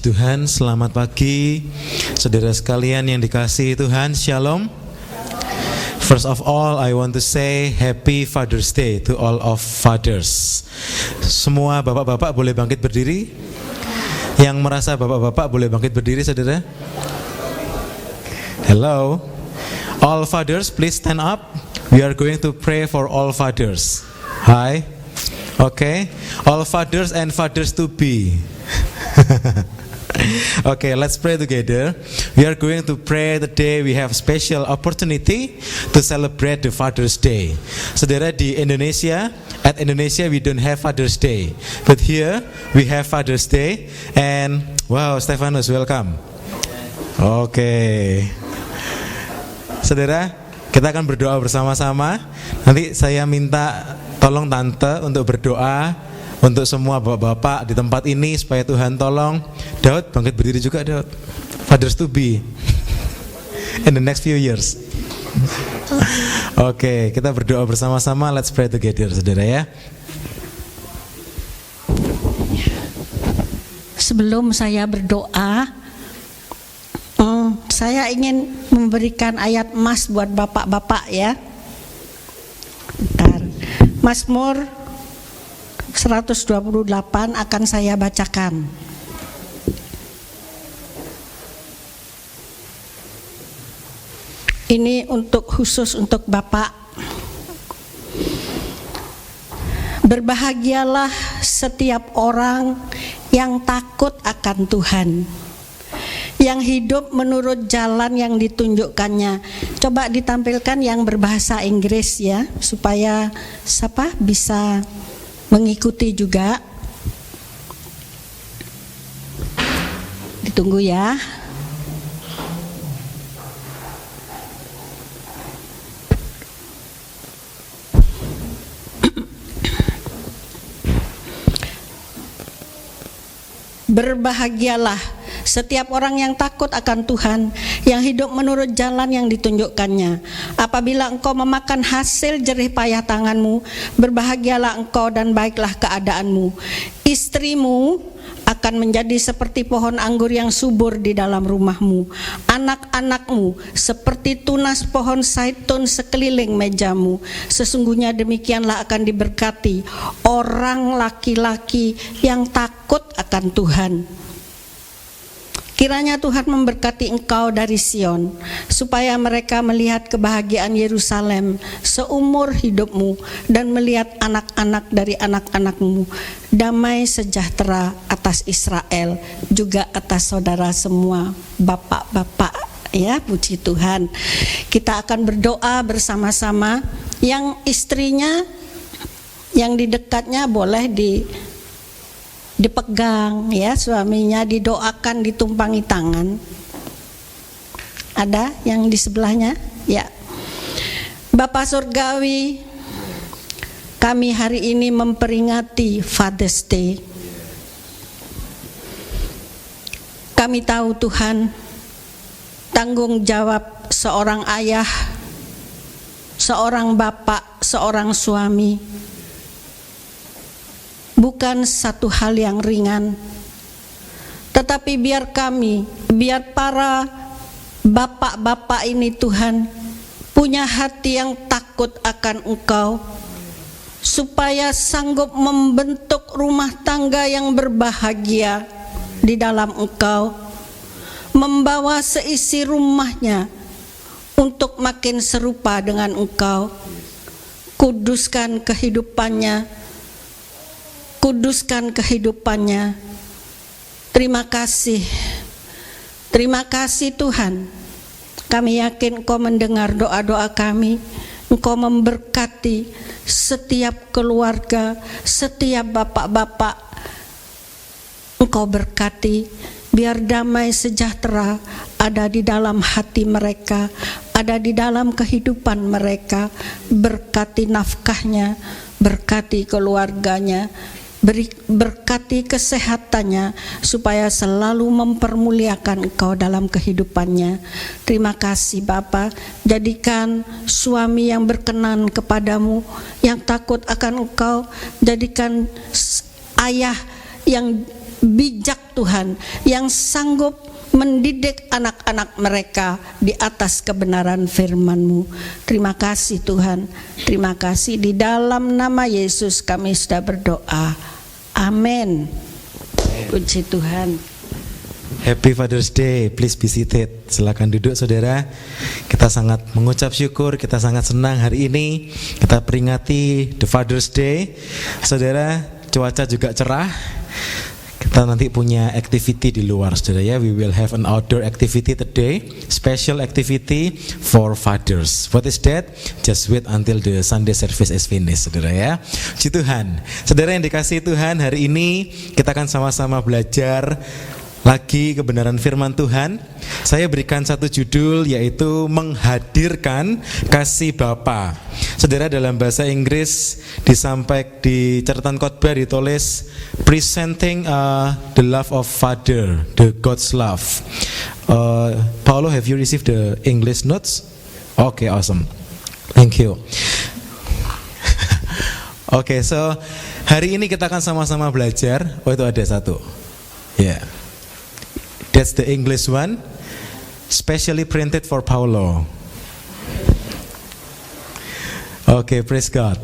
Tuhan, selamat pagi saudara sekalian yang dikasihi Tuhan, Shalom. First of all, I want to say Happy Father's Day to all of fathers. Semua bapak-bapak boleh bangkit berdiri. Yang merasa bapak-bapak boleh bangkit berdiri, saudara. Hello. All fathers, please stand up. We are going to pray for all fathers. Hi. Okay. All fathers and fathers to be. Okay, let's pray together. We are going to pray the day we have special opportunity to celebrate the Father's Day. Saudara, di Indonesia, at Indonesia we don't have Father's Day, but here we have Father's Day. And wow, Stefanus, welcome. Okay, saudara, kita akan berdoa bersama-sama. Nanti saya minta tolong tante untuk berdoa untuk semua bapak-bapak di tempat ini supaya Tuhan tolong. Daud, bangkit berdiri juga, Daud. Fathers to be in the next few years. Oke, kita berdoa bersama-sama. Let's pray together, saudara ya. Sebelum saya berdoa, saya ingin memberikan ayat emas buat bapak-bapak ya. Bentar. Mazmur 128 akan saya bacakan. Ini khusus untuk Bapak. Berbahagialah setiap orang yang takut akan Tuhan, yang hidup menurut jalan yang ditunjukkannya. Coba ditampilkan yang berbahasa Inggris ya, supaya siapa bisa mengikuti juga. Ditunggu ya. Berbahagialah setiap orang yang takut akan Tuhan, yang hidup menurut jalan yang ditunjukkannya. Apabila engkau memakan hasil jerih payah tanganmu, berbahagialah engkau dan baiklah keadaanmu. Istrimu akan menjadi seperti pohon anggur yang subur di dalam rumahmu. Anak-anakmu seperti tunas pohon zaitun sekeliling mejamu. Sesungguhnya demikianlah akan diberkati orang laki-laki yang takut akan Tuhan. Kiranya Tuhan memberkati engkau dari Sion, supaya mereka melihat kebahagiaan Yerusalem seumur hidupmu dan melihat anak-anak dari anak-anakmu. Damai sejahtera atas Israel, juga atas saudara semua, bapak-bapak ya, puji Tuhan. Kita akan berdoa bersama-sama. Yang istrinya, yang di dekatnya boleh dipegang ya, suaminya didoakan, ditumpangi tangan. Ada yang di sebelahnya? Ya. Bapak Surgawi, kami hari ini memperingati Father's Day. Kami tahu Tuhan, tanggung jawab seorang ayah, seorang bapak, seorang suami bukan satu hal yang ringan. Tetapi biar para bapak-bapak ini Tuhan punya hati yang takut akan Engkau, supaya sanggup membentuk rumah tangga yang berbahagia di dalam Engkau, membawa seisi rumahnya untuk makin serupa dengan Engkau. Kuduskan kehidupannya, kuduskan kehidupannya. Terima kasih Tuhan. Kami yakin Engkau mendengar doa-doa kami. Engkau memberkati setiap keluarga, setiap bapak-bapak. Engkau berkati, biar damai sejahtera ada di dalam hati mereka, ada di dalam kehidupan mereka. Berkati nafkahnya, berkati keluarganya, berkati kesehatannya, supaya selalu mempermuliakan Engkau dalam kehidupannya. Terima kasih Bapa. Jadikan suami yang berkenan kepadamu, yang takut akan Engkau. Jadikan ayah yang bijak Tuhan yang sanggup mendidik anak-anak mereka di atas kebenaran firman-Mu. Terima kasih Tuhan, terima kasih. Di dalam nama Yesus kami sudah berdoa. Amin. Puji Tuhan. Happy Father's Day, please be seated. Silakan duduk saudara. Kita sangat mengucap syukur, kita sangat senang hari ini kita peringati the Father's Day. Saudara, cuaca juga cerah. Kita nanti punya activity di luar saudara ya. We will have an outdoor activity today, special activity for fathers. What is that? Just wait until the Sunday service is finished saudara ya. Puji Tuhan. Saudara yang dikasihi Tuhan, hari ini kita akan sama-sama belajar lagi kebenaran firman Tuhan. Saya berikan satu judul, yaitu menghadirkan kasih Bapa. Saudara, dalam bahasa Inggris disampaikan di catatan khotbah ditulis presenting the love of Father, the God's love. Paulo, have you received the English notes? Okay, awesome. Thank you. Okay, so hari ini kita akan sama-sama belajar. Oh, itu ada satu. Ya. Yeah. That's the English one, specially printed for Paulo. Okay, praise God.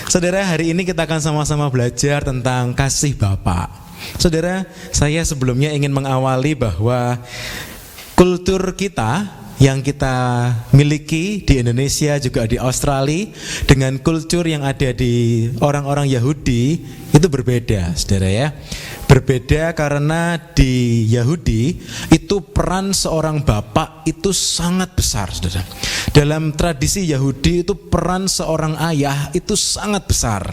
Saudara, hari ini kita akan sama-sama belajar tentang kasih Bapa. Saudara, saya sebelumnya ingin mengawali bahwa kultur kita yang kita miliki di Indonesia, juga di Australia, dengan kultur yang ada di orang-orang Yahudi itu berbeda, saudara ya. Berbeda karena di Yahudi itu peran seorang bapak itu sangat besar, saudara. Dalam tradisi Yahudi itu peran seorang ayah itu sangat besar.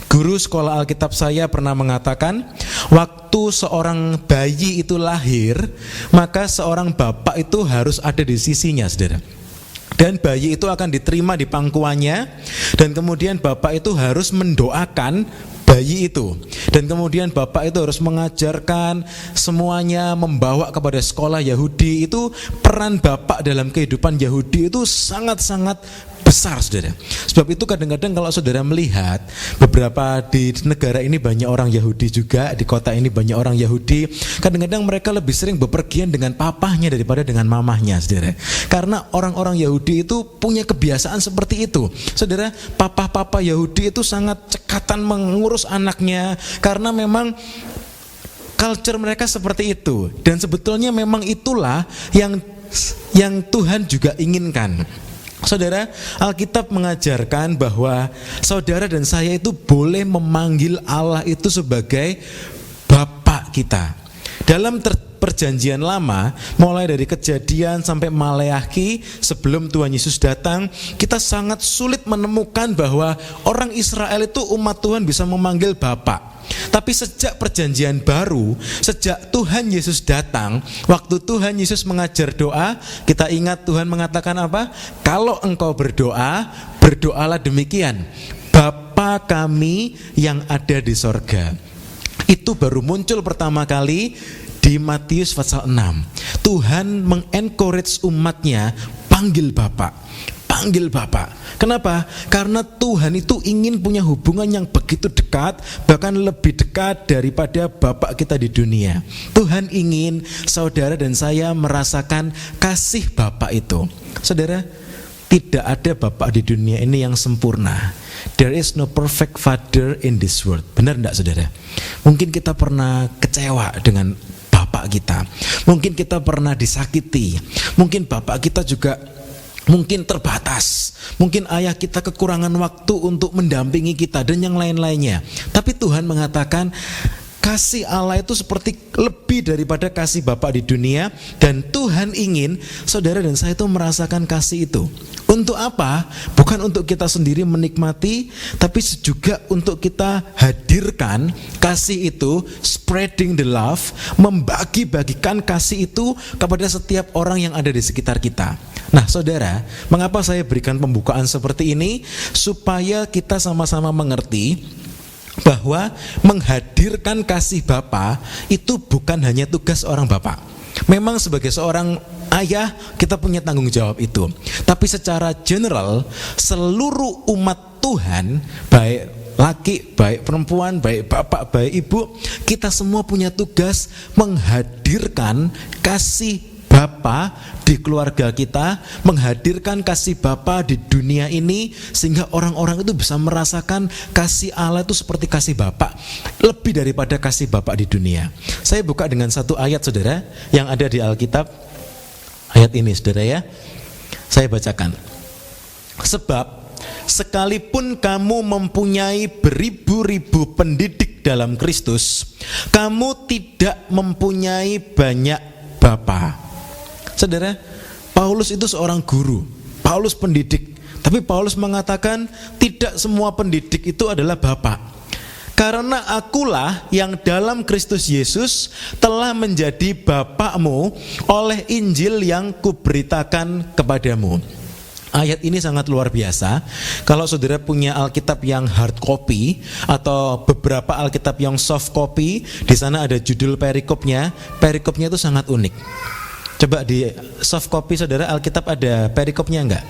Guru sekolah Alkitab saya pernah mengatakan, waktu seorang bayi itu lahir, maka seorang bapak itu harus ada di sisinya, saudara. Dan bayi itu akan diterima di pangkuannya, dan kemudian bapak itu harus mendoakan bayi itu, dan kemudian bapak itu harus mengajarkan semuanya, membawa kepada sekolah Yahudi. Itu peran bapak dalam kehidupan Yahudi itu sangat-sangat besar, saudara. Sebab itu kadang-kadang kalau saudara melihat beberapa di negara ini banyak orang Yahudi juga, di kota ini banyak orang Yahudi, kadang-kadang mereka lebih sering bepergian dengan papahnya daripada dengan mamahnya, saudara. Karena orang-orang Yahudi itu punya kebiasaan seperti itu, saudara. Papa-papa Yahudi itu sangat cekatan mengurus anaknya, karena memang culture mereka seperti itu. Dan sebetulnya memang itulah yang Tuhan juga inginkan. Saudara, Alkitab mengajarkan bahwa saudara dan saya itu boleh memanggil Allah itu sebagai Bapa kita. Dalam perjanjian lama, mulai dari Kejadian sampai Maleakhi, sebelum Tuhan Yesus datang, kita sangat sulit menemukan bahwa orang Israel itu, umat Tuhan, bisa memanggil Bapa. Tapi sejak perjanjian baru, sejak Tuhan Yesus datang, waktu Tuhan Yesus mengajar doa, kita ingat Tuhan mengatakan apa? Kalau engkau berdoa, berdoalah demikian: Bapa kami yang ada di sorga. Itu baru muncul pertama kali di Matius pasal 6. Tuhan mengencourage umatnya, panggil Bapa, panggil Bapa. Kenapa? Karena Tuhan itu ingin punya hubungan yang begitu dekat, bahkan lebih dekat daripada Bapa kita di dunia. Tuhan ingin saudara dan saya merasakan kasih Bapa itu. Saudara, tidak ada Bapa di dunia ini yang sempurna. There is no perfect father in this world. Benar enggak, saudara? Mungkin kita pernah kecewa dengan bapak kita. Mungkin kita pernah disakiti. Mungkin bapak kita juga mungkin terbatas. Mungkin ayah kita kekurangan waktu untuk mendampingi kita dan yang lain-lainnya. Tapi Tuhan mengatakan kasih Allah itu seperti lebih daripada kasih Bapa di dunia, dan Tuhan ingin saudara dan saya itu merasakan kasih itu. Untuk apa? Bukan untuk kita sendiri menikmati, tapi juga untuk kita hadirkan kasih itu, spreading the love, membagi-bagikan kasih itu kepada setiap orang yang ada di sekitar kita. Nah, saudara, mengapa saya berikan pembukaan seperti ini? Supaya kita sama-sama mengerti bahwa menghadirkan kasih Bapa itu bukan hanya tugas orang bapak. Memang sebagai seorang ayah kita punya tanggung jawab itu. Tapi secara general seluruh umat Tuhan, baik laki, baik perempuan, baik bapak, baik ibu, kita semua punya tugas menghadirkan kasih Bapa di keluarga kita, menghadirkan kasih Bapa di dunia ini, sehingga orang-orang itu bisa merasakan kasih Allah itu seperti kasih Bapa, lebih daripada kasih Bapa di dunia. Saya buka dengan satu ayat, saudara, yang ada di Alkitab. Ayat ini, saudara, ya, saya bacakan. Sebab sekalipun kamu mempunyai beribu-ribu pendidik dalam Kristus, kamu tidak mempunyai banyak bapa. Saudara, Paulus itu seorang guru, Paulus pendidik, tapi Paulus mengatakan tidak semua pendidik itu adalah bapak. Karena akulah yang dalam Kristus Yesus telah menjadi bapakmu oleh Injil yang kuberitakan kepadamu. Ayat ini sangat luar biasa. Kalau saudara punya Alkitab yang hard copy atau beberapa Alkitab yang soft copy, di sana ada judul perikopnya. Perikopnya itu sangat unik. Coba di soft copy saudara Alkitab ada perikopnya enggak?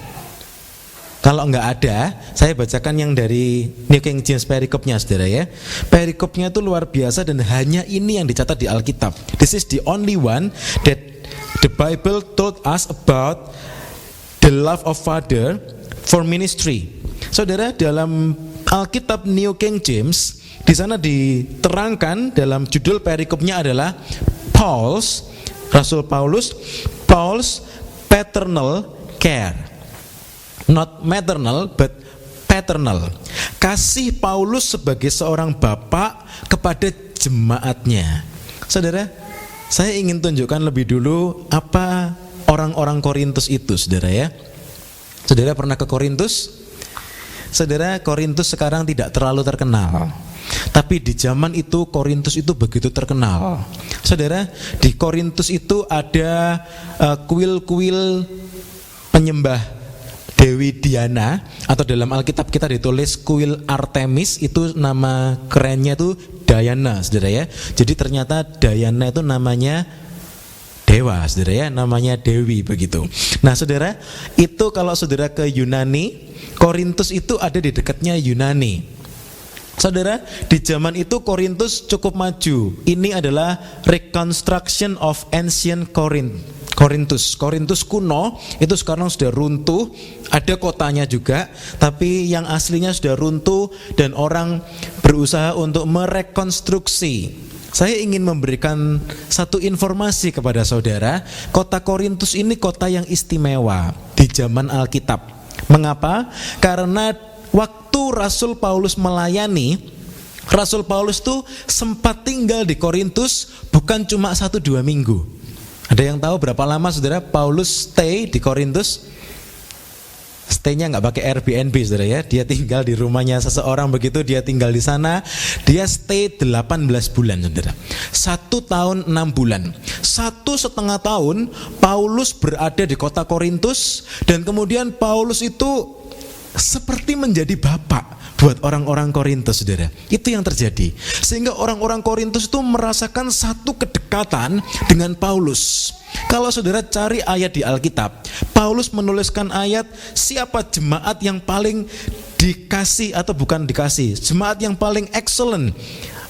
Kalau enggak ada, saya bacakan yang dari New King James perikopnya, saudara, ya. Perikopnya itu luar biasa dan hanya ini yang dicatat di Alkitab. This is the only one that the Bible told us about the love of Father for ministry. Saudara, dalam Alkitab New King James, di sana diterangkan dalam judul perikopnya adalah Rasul Paulus paternal care. Not maternal but paternal. Kasih Paulus sebagai seorang bapak kepada jemaatnya. Saudara, saya ingin tunjukkan lebih dulu apa orang-orang Korintus itu, saudara, ya. Saudara pernah ke Korintus? Saudara, Korintus sekarang tidak terlalu terkenal, tapi di zaman itu Korintus itu begitu terkenal. Saudara, di Korintus itu ada kuil-kuil penyembah Dewi Diana, atau dalam Alkitab kita ditulis kuil Artemis, itu nama kerennya itu Diana, saudara, ya. Jadi ternyata Diana itu namanya dewa, saudara, ya, namanya Dewi, begitu. Nah, saudara, itu kalau saudara ke Yunani, Korintus itu ada di dekatnya Yunani. Saudara, di zaman itu Korintus cukup maju. Ini adalah reconstruction of ancient Korintus kuno itu sekarang sudah runtuh, ada kotanya juga, tapi yang aslinya sudah runtuh dan orang berusaha untuk merekonstruksi. Saya ingin memberikan satu informasi kepada saudara, kota Korintus ini kota yang istimewa di zaman Alkitab. Mengapa? Karena waktu Rasul Paulus melayani, Rasul Paulus tuh sempat tinggal di Korintus bukan cuma 1-2 minggu. Ada yang tahu berapa lama, saudara, Paulus stay di Korintus? Stay-nya nggak pakai Airbnb, saudara, ya. Dia tinggal di rumahnya seseorang, begitu dia tinggal di sana. Dia stay 18 bulan, saudara. 1 tahun 6 bulan. 1,5 tahun Paulus berada di kota Korintus, dan kemudian Paulus itu seperti menjadi bapak buat orang-orang Korintus, saudara. Itu yang terjadi, sehingga orang-orang Korintus itu merasakan satu kedekatan dengan Paulus. Kalau saudara cari ayat di Alkitab, Paulus menuliskan ayat siapa jemaat yang paling dikasih, atau bukan dikasih, jemaat yang paling excellent.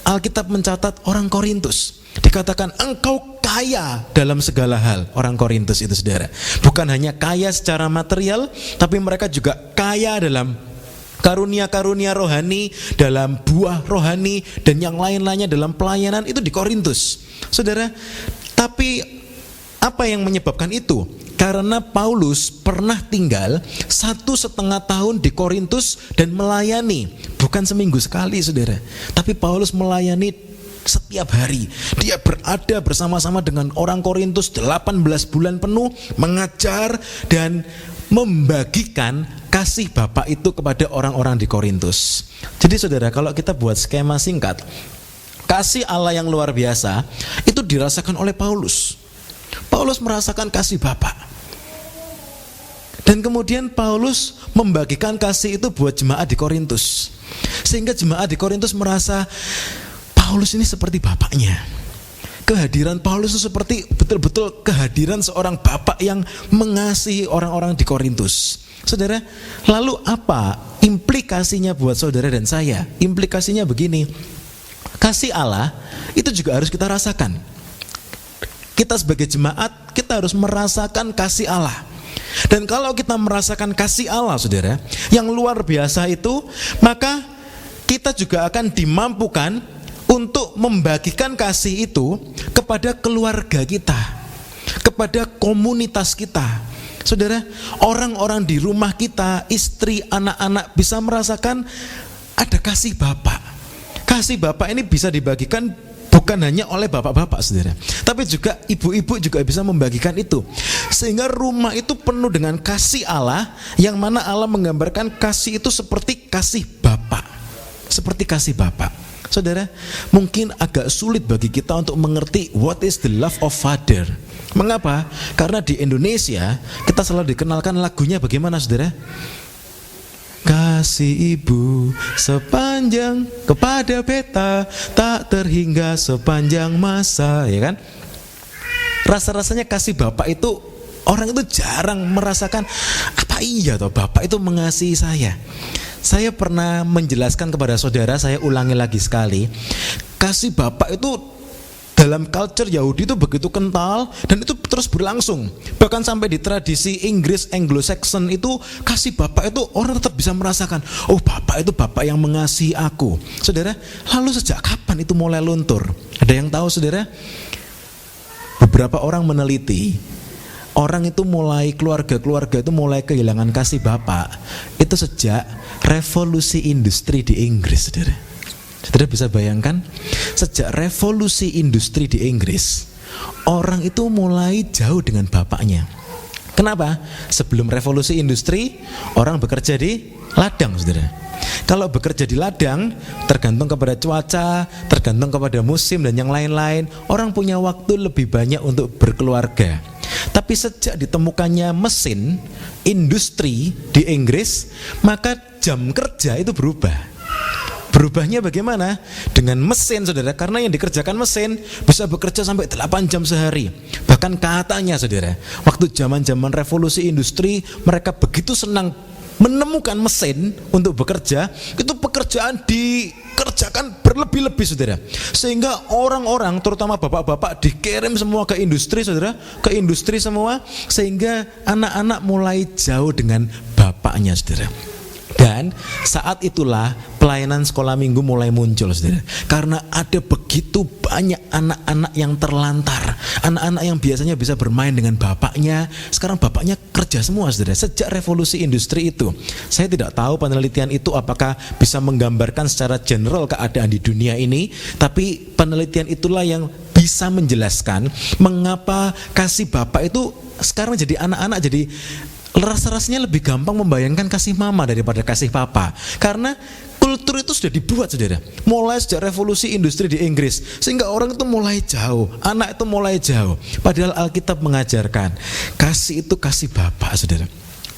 Alkitab mencatat orang Korintus. Dikatakan engkau kaya dalam segala hal. Orang Korintus itu, saudara, bukan hanya kaya secara material, tapi mereka juga kaya dalam karunia-karunia rohani, dalam buah rohani, dan yang lain-lainnya dalam pelayanan. Itu di Korintus, saudara. Tapi apa yang menyebabkan itu? Karena Paulus pernah tinggal 1,5 tahun di Korintus dan melayani, bukan seminggu sekali, saudara, tapi Paulus melayani setiap hari. Dia berada bersama-sama dengan orang Korintus 18 bulan penuh, mengajar dan membagikan kasih Bapa itu kepada orang-orang di Korintus. Jadi saudara, kalau kita buat skema singkat, kasih Allah yang luar biasa itu dirasakan oleh Paulus. Paulus merasakan kasih Bapa, dan kemudian Paulus membagikan kasih itu buat jemaat di Korintus, sehingga jemaat di Korintus merasa Paulus ini seperti bapaknya. Kehadiran Paulus itu seperti betul-betul kehadiran seorang bapak yang mengasihi orang-orang di Korintus. Saudara, lalu apa implikasinya buat saudara dan saya? Implikasinya begini, kasih Allah itu juga harus kita rasakan. Kita sebagai jemaat, kita harus merasakan kasih Allah. Dan kalau kita merasakan kasih Allah, saudara, yang luar biasa itu, maka kita juga akan dimampukan untuk membagikan kasih itu kepada keluarga kita, kepada komunitas kita. Saudara, orang-orang di rumah kita, istri, anak-anak bisa merasakan ada kasih Bapa. Kasih Bapa ini bisa dibagikan bukan hanya oleh bapak-bapak, saudara, tapi juga ibu-ibu juga bisa membagikan itu. Sehingga rumah itu penuh dengan kasih Allah, yang mana Allah menggambarkan kasih itu seperti kasih Bapa. Seperti kasih Bapa. Saudara, mungkin agak sulit bagi kita untuk mengerti what is the love of father. Mengapa? Karena di Indonesia kita selalu dikenalkan lagunya bagaimana, saudara? Kasih ibu sepanjang kepada beta tak terhingga sepanjang masa, ya kan? Rasa-rasanya kasih bapak itu orang itu jarang merasakan, apa iya toh bapak itu mengasihi saya. Saya pernah menjelaskan kepada saudara, saya ulangi lagi sekali, kasih bapak itu dalam culture Yahudi itu begitu kental dan itu terus berlangsung. Bahkan sampai di tradisi Inggris Anglo-Saxon itu kasih bapak itu orang tetap bisa merasakan, oh bapak itu bapak yang mengasihi aku. Saudara, lalu sejak kapan itu mulai luntur? Ada yang tahu, saudara? Beberapa orang meneliti, orang itu mulai, keluarga-keluarga itu mulai kehilangan kasih bapak itu sejak revolusi industri di Inggris, saudara. Saudara bisa bayangkan, sejak revolusi industri di Inggris, orang itu mulai jauh dengan bapaknya. Kenapa? Sebelum revolusi industri, orang bekerja di ladang, saudara. Kalau bekerja di ladang, tergantung kepada cuaca, tergantung kepada musim dan yang lain-lain, orang punya waktu lebih banyak untuk berkeluarga. Tapi sejak ditemukannya mesin, industri di Inggris, maka jam kerja itu berubah. Berubahnya bagaimana? Dengan mesin, saudara. Karena yang dikerjakan mesin bisa bekerja sampai 8 jam sehari. Bahkan katanya, saudara, waktu zaman-zaman revolusi industri, mereka begitu senang menemukan mesin untuk bekerja, itu pekerjaan dikerjakan berlebih-lebih, saudara. Sehingga orang-orang, terutama bapak-bapak, dikirim semua ke industri, saudara, ke industri semua, sehingga anak-anak mulai jauh dengan bapaknya, saudara. Dan saat itulah pelayanan sekolah minggu mulai muncul, saudara. Karena ada begitu banyak anak-anak yang terlantar, anak-anak yang biasanya bisa bermain dengan bapaknya, sekarang bapaknya kerja semua, saudara. Sejak revolusi industri itu, saya tidak tahu penelitian itu apakah bisa menggambarkan secara general keadaan di dunia ini, tapi penelitian itulah yang bisa menjelaskan mengapa kasih bapak itu sekarang jadi anak-anak jadi rasa-rasanya lebih gampang membayangkan kasih mama daripada kasih papa. Karena kultur itu sudah dibuat, saudara, mulai sejak revolusi industri di Inggris, sehingga orang itu mulai jauh, anak itu mulai jauh. Padahal Alkitab mengajarkan kasih itu kasih bapak, saudara.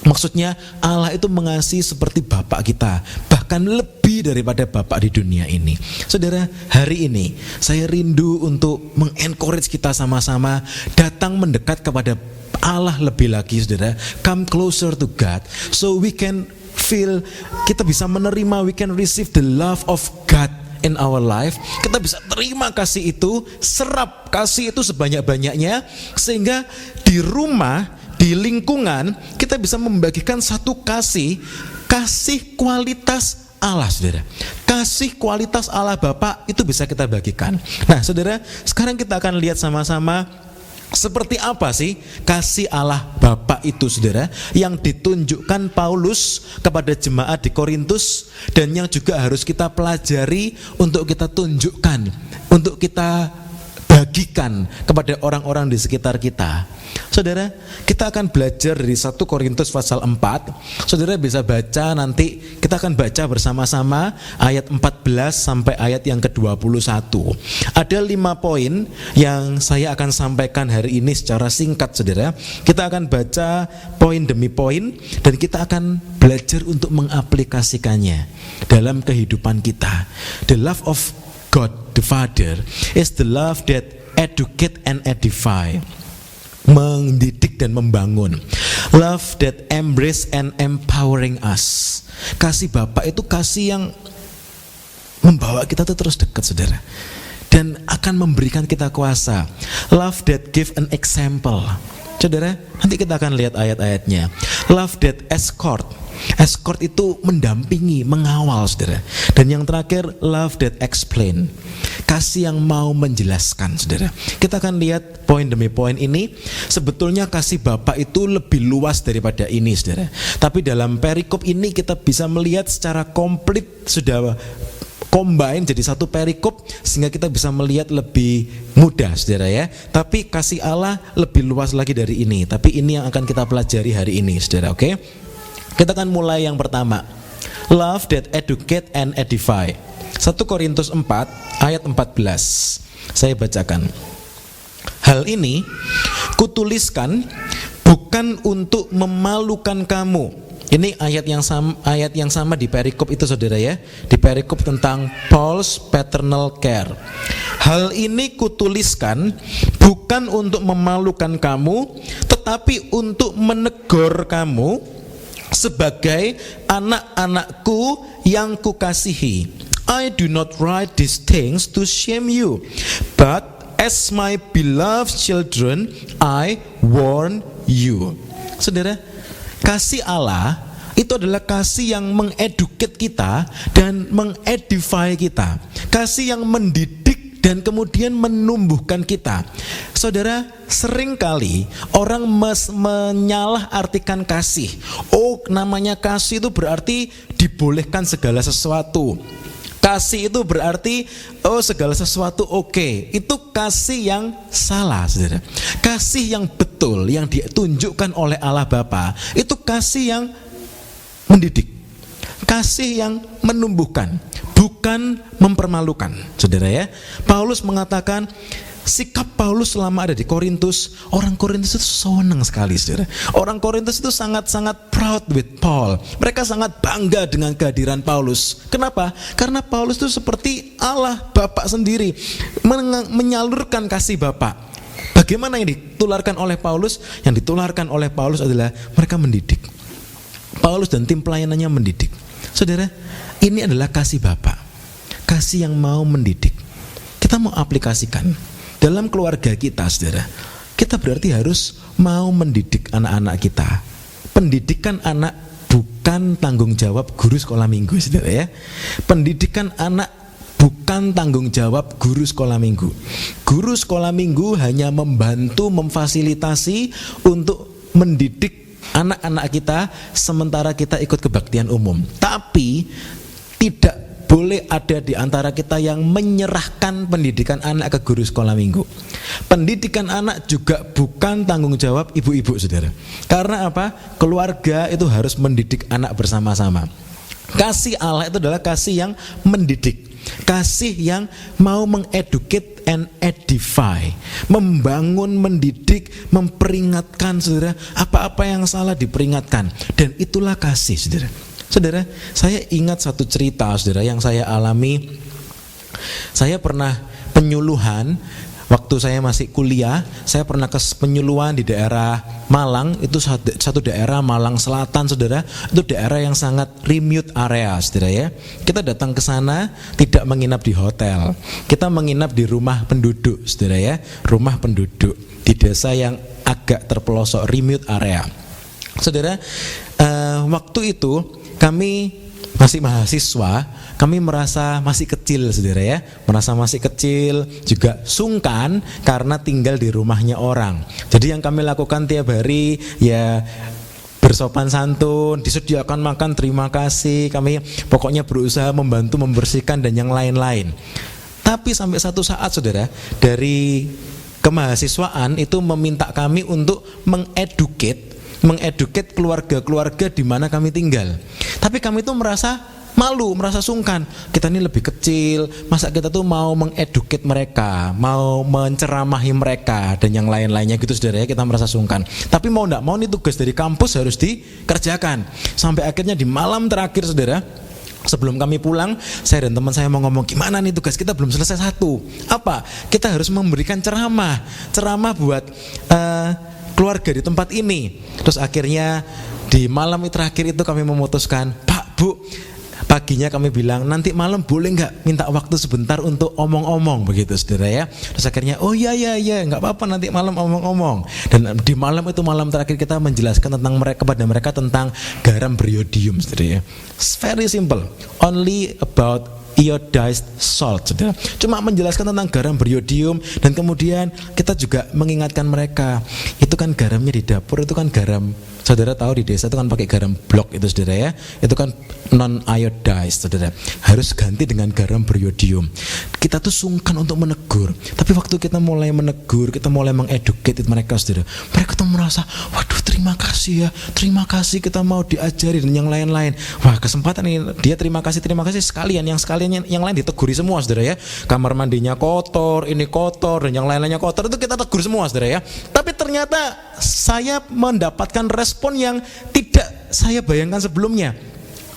Maksudnya Allah itu mengasihi seperti bapak kita, bahkan lebih daripada bapak di dunia ini. Saudara, hari ini saya rindu untuk mengencourage kita sama-sama datang mendekat kepada Allah lebih lagi, saudara. Come closer to God, so we can feel, kita bisa menerima, we can receive the love of God in our life. Kita bisa terima kasih itu, serap kasih itu sebanyak-banyaknya, sehingga di rumah, di lingkungan, kita bisa membagikan satu kasih kualitas Allah, saudara. Kasih kualitas Allah Bapa itu bisa kita bagikan. Nah, saudara, sekarang kita akan lihat sama-sama seperti apa sih kasih Allah Bapa itu, saudara, yang ditunjukkan Paulus kepada jemaat di Korintus, dan yang juga harus kita pelajari untuk kita tunjukkan, untuk kita bagikan kepada orang-orang di sekitar kita. Saudara, kita akan belajar dari 1 Korintus pasal 4. Saudara bisa baca, nanti kita akan baca bersama-sama ayat 14 sampai ayat yang ke-21. Ada 5 poin yang saya akan sampaikan hari ini secara singkat, saudara. Kita akan baca poin demi poin, dan kita akan belajar untuk mengaplikasikannya dalam kehidupan kita. The love of God the Father is the love that educate and edify, mendidik dan membangun. Love that embrace and empowering us. Kasih Bapa itu kasih yang membawa kita tuh terus dekat, saudara, dan akan memberikan kita kuasa. Love that give an example. Saudara, nanti kita akan lihat ayat-ayatnya. Love that escort. Escort itu mendampingi, mengawal, saudara. Dan yang terakhir, love that explain. Kasih yang mau menjelaskan, saudara. Kita akan lihat poin demi poin ini. Sebetulnya kasih Bapa itu lebih luas daripada ini, saudara. Tapi dalam perikop ini kita bisa melihat secara komplit, sudah combine jadi satu perikop, sehingga kita bisa melihat lebih mudah, saudara ya. Tapi kasih Allah lebih luas lagi dari ini. Tapi ini yang akan kita pelajari hari ini, saudara, oke? Kita akan mulai yang pertama. Love that educate and edify. 1 Korintus 4 ayat 14. Saya bacakan. Hal ini kutuliskan bukan untuk memalukan kamu. Ini ayat yang sama di perikop itu, saudara ya. Di perikop tentang Paul's paternal care. Hal ini kutuliskan bukan untuk memalukan kamu, tetapi untuk menegur kamu sebagai anak-anakku yang kukasihi. I do not write these things to shame you, but as my beloved children, I warn you. Saudara, kasih Allah itu adalah kasih yang mengeduket kita dan mengedify kita. Kasih yang mendidik dan kemudian menumbuhkan kita. Saudara, seringkali orang menyalahartikan kasih. Oh, namanya kasih itu berarti dibolehkan segala sesuatu. Kasih itu berarti segala sesuatu oke. Itu kasih yang salah, saudara. Kasih yang betul yang ditunjukkan oleh Allah Bapa itu kasih yang mendidik, kasih yang menumbuhkan, bukan mempermalukan, saudara ya. Paulus mengatakan sikap Paulus selama ada di Korintus, orang Korintus itu senang sekali, saudara. Orang Korintus itu sangat-sangat proud with Paul. Mereka sangat bangga dengan kehadiran Paulus. Kenapa? Karena Paulus itu seperti Allah Bapa sendiri, menyalurkan kasih Bapa. Bagaimana yang ditularkan oleh Paulus? Yang ditularkan oleh Paulus adalah mereka mendidik. Paulus dan tim pelayanannya mendidik. Saudara, ini adalah kasih Bapa. Kasih yang mau mendidik. Kita mau aplikasikan dalam keluarga kita, saudara. Kita berarti harus mau mendidik anak-anak kita. Pendidikan anak bukan tanggung jawab guru sekolah minggu, saudara ya. Pendidikan anak bukan tanggung jawab guru sekolah minggu. Guru sekolah minggu hanya membantu, memfasilitasi untuk mendidik anak-anak kita sementara kita ikut kebaktian umum. Tapi tidak boleh ada di antara kita yang menyerahkan pendidikan anak ke guru sekolah minggu. Pendidikan anak juga bukan tanggung jawab ibu-ibu, saudara. Karena apa? Keluarga itu harus mendidik anak bersama-sama. Kasih Allah itu adalah kasih yang mendidik. Kasih yang mau mengeducate and edify, membangun, mendidik, memperingatkan, saudara. Apa-apa yang salah diperingatkan. Dan itulah kasih, saudara. Saudara, saya ingat satu cerita, saudara, yang saya alami. Saya pernah penyuluhan waktu saya masih kuliah. Saya pernah ke penyuluhan di daerah Malang. Itu satu daerah Malang Selatan, saudara. Itu daerah yang sangat remote area, saudara ya. Kita datang ke sana tidak menginap di hotel. Kita menginap di rumah penduduk, saudara ya. Rumah penduduk di desa yang agak terpelosok, remote area. Saudara, waktu itu kami masih mahasiswa, kami merasa masih kecil, saudara ya. Merasa masih kecil, juga sungkan karena tinggal di rumahnya orang. Jadi yang kami lakukan tiap hari ya bersopan santun, disediakan makan, terima kasih. Kami pokoknya berusaha membantu membersihkan dan yang lain-lain. Tapi sampai satu saat, saudara, dari kemahasiswaan itu meminta kami untuk mengeduket keluarga-keluarga di mana kami tinggal. Tapi kami tuh merasa malu, merasa sungkan. Kita ini lebih kecil, masa kita tuh mau mengeduket mereka, mau menceramahi mereka dan yang lain-lainnya gitu, saudara ya. Kita merasa sungkan. Tapi mau enggak mau nih tugas dari kampus harus dikerjakan. Sampai akhirnya di malam terakhir, saudara, sebelum kami pulang, saya dan teman saya mau ngomong, gimana nih tugas kita belum selesai satu. Apa? Kita harus memberikan ceramah buat keluarga di tempat ini. Terus akhirnya di malam terakhir itu kami memutuskan, Pak, Bu, paginya kami bilang nanti malam boleh nggak minta waktu sebentar untuk omong-omong begitu saudara ya. Terus akhirnya oh iya nggak apa-apa nanti malam omong-omong. Dan di malam itu malam terakhir kita menjelaskan tentang mereka kepada mereka tentang garam beriodium saudara ya. It's very simple, only about iodized salt saudara. Cuma menjelaskan tentang garam beriodium. Dan kemudian kita juga mengingatkan mereka, itu kan garamnya di dapur itu kan garam, saudara tahu di desa itu kan pakai garam blok itu saudara ya, itu kan non iodized saudara, harus ganti dengan garam beriodium. Kita tuh sungkan untuk menegur, tapi waktu kita mulai menegur, kita mulai mengeducate mereka saudara, mereka tuh merasa waduh terima kasih kita mau diajari dan yang lain-lain. Wah kesempatan ini dia terima kasih sekalian yang lain diteguri semua saudara ya. Kamar mandinya kotor, ini kotor dan yang lain-lainnya kotor, itu kita tegur semua saudara ya. Tapi ternyata saya mendapatkan respon yang tidak saya bayangkan sebelumnya.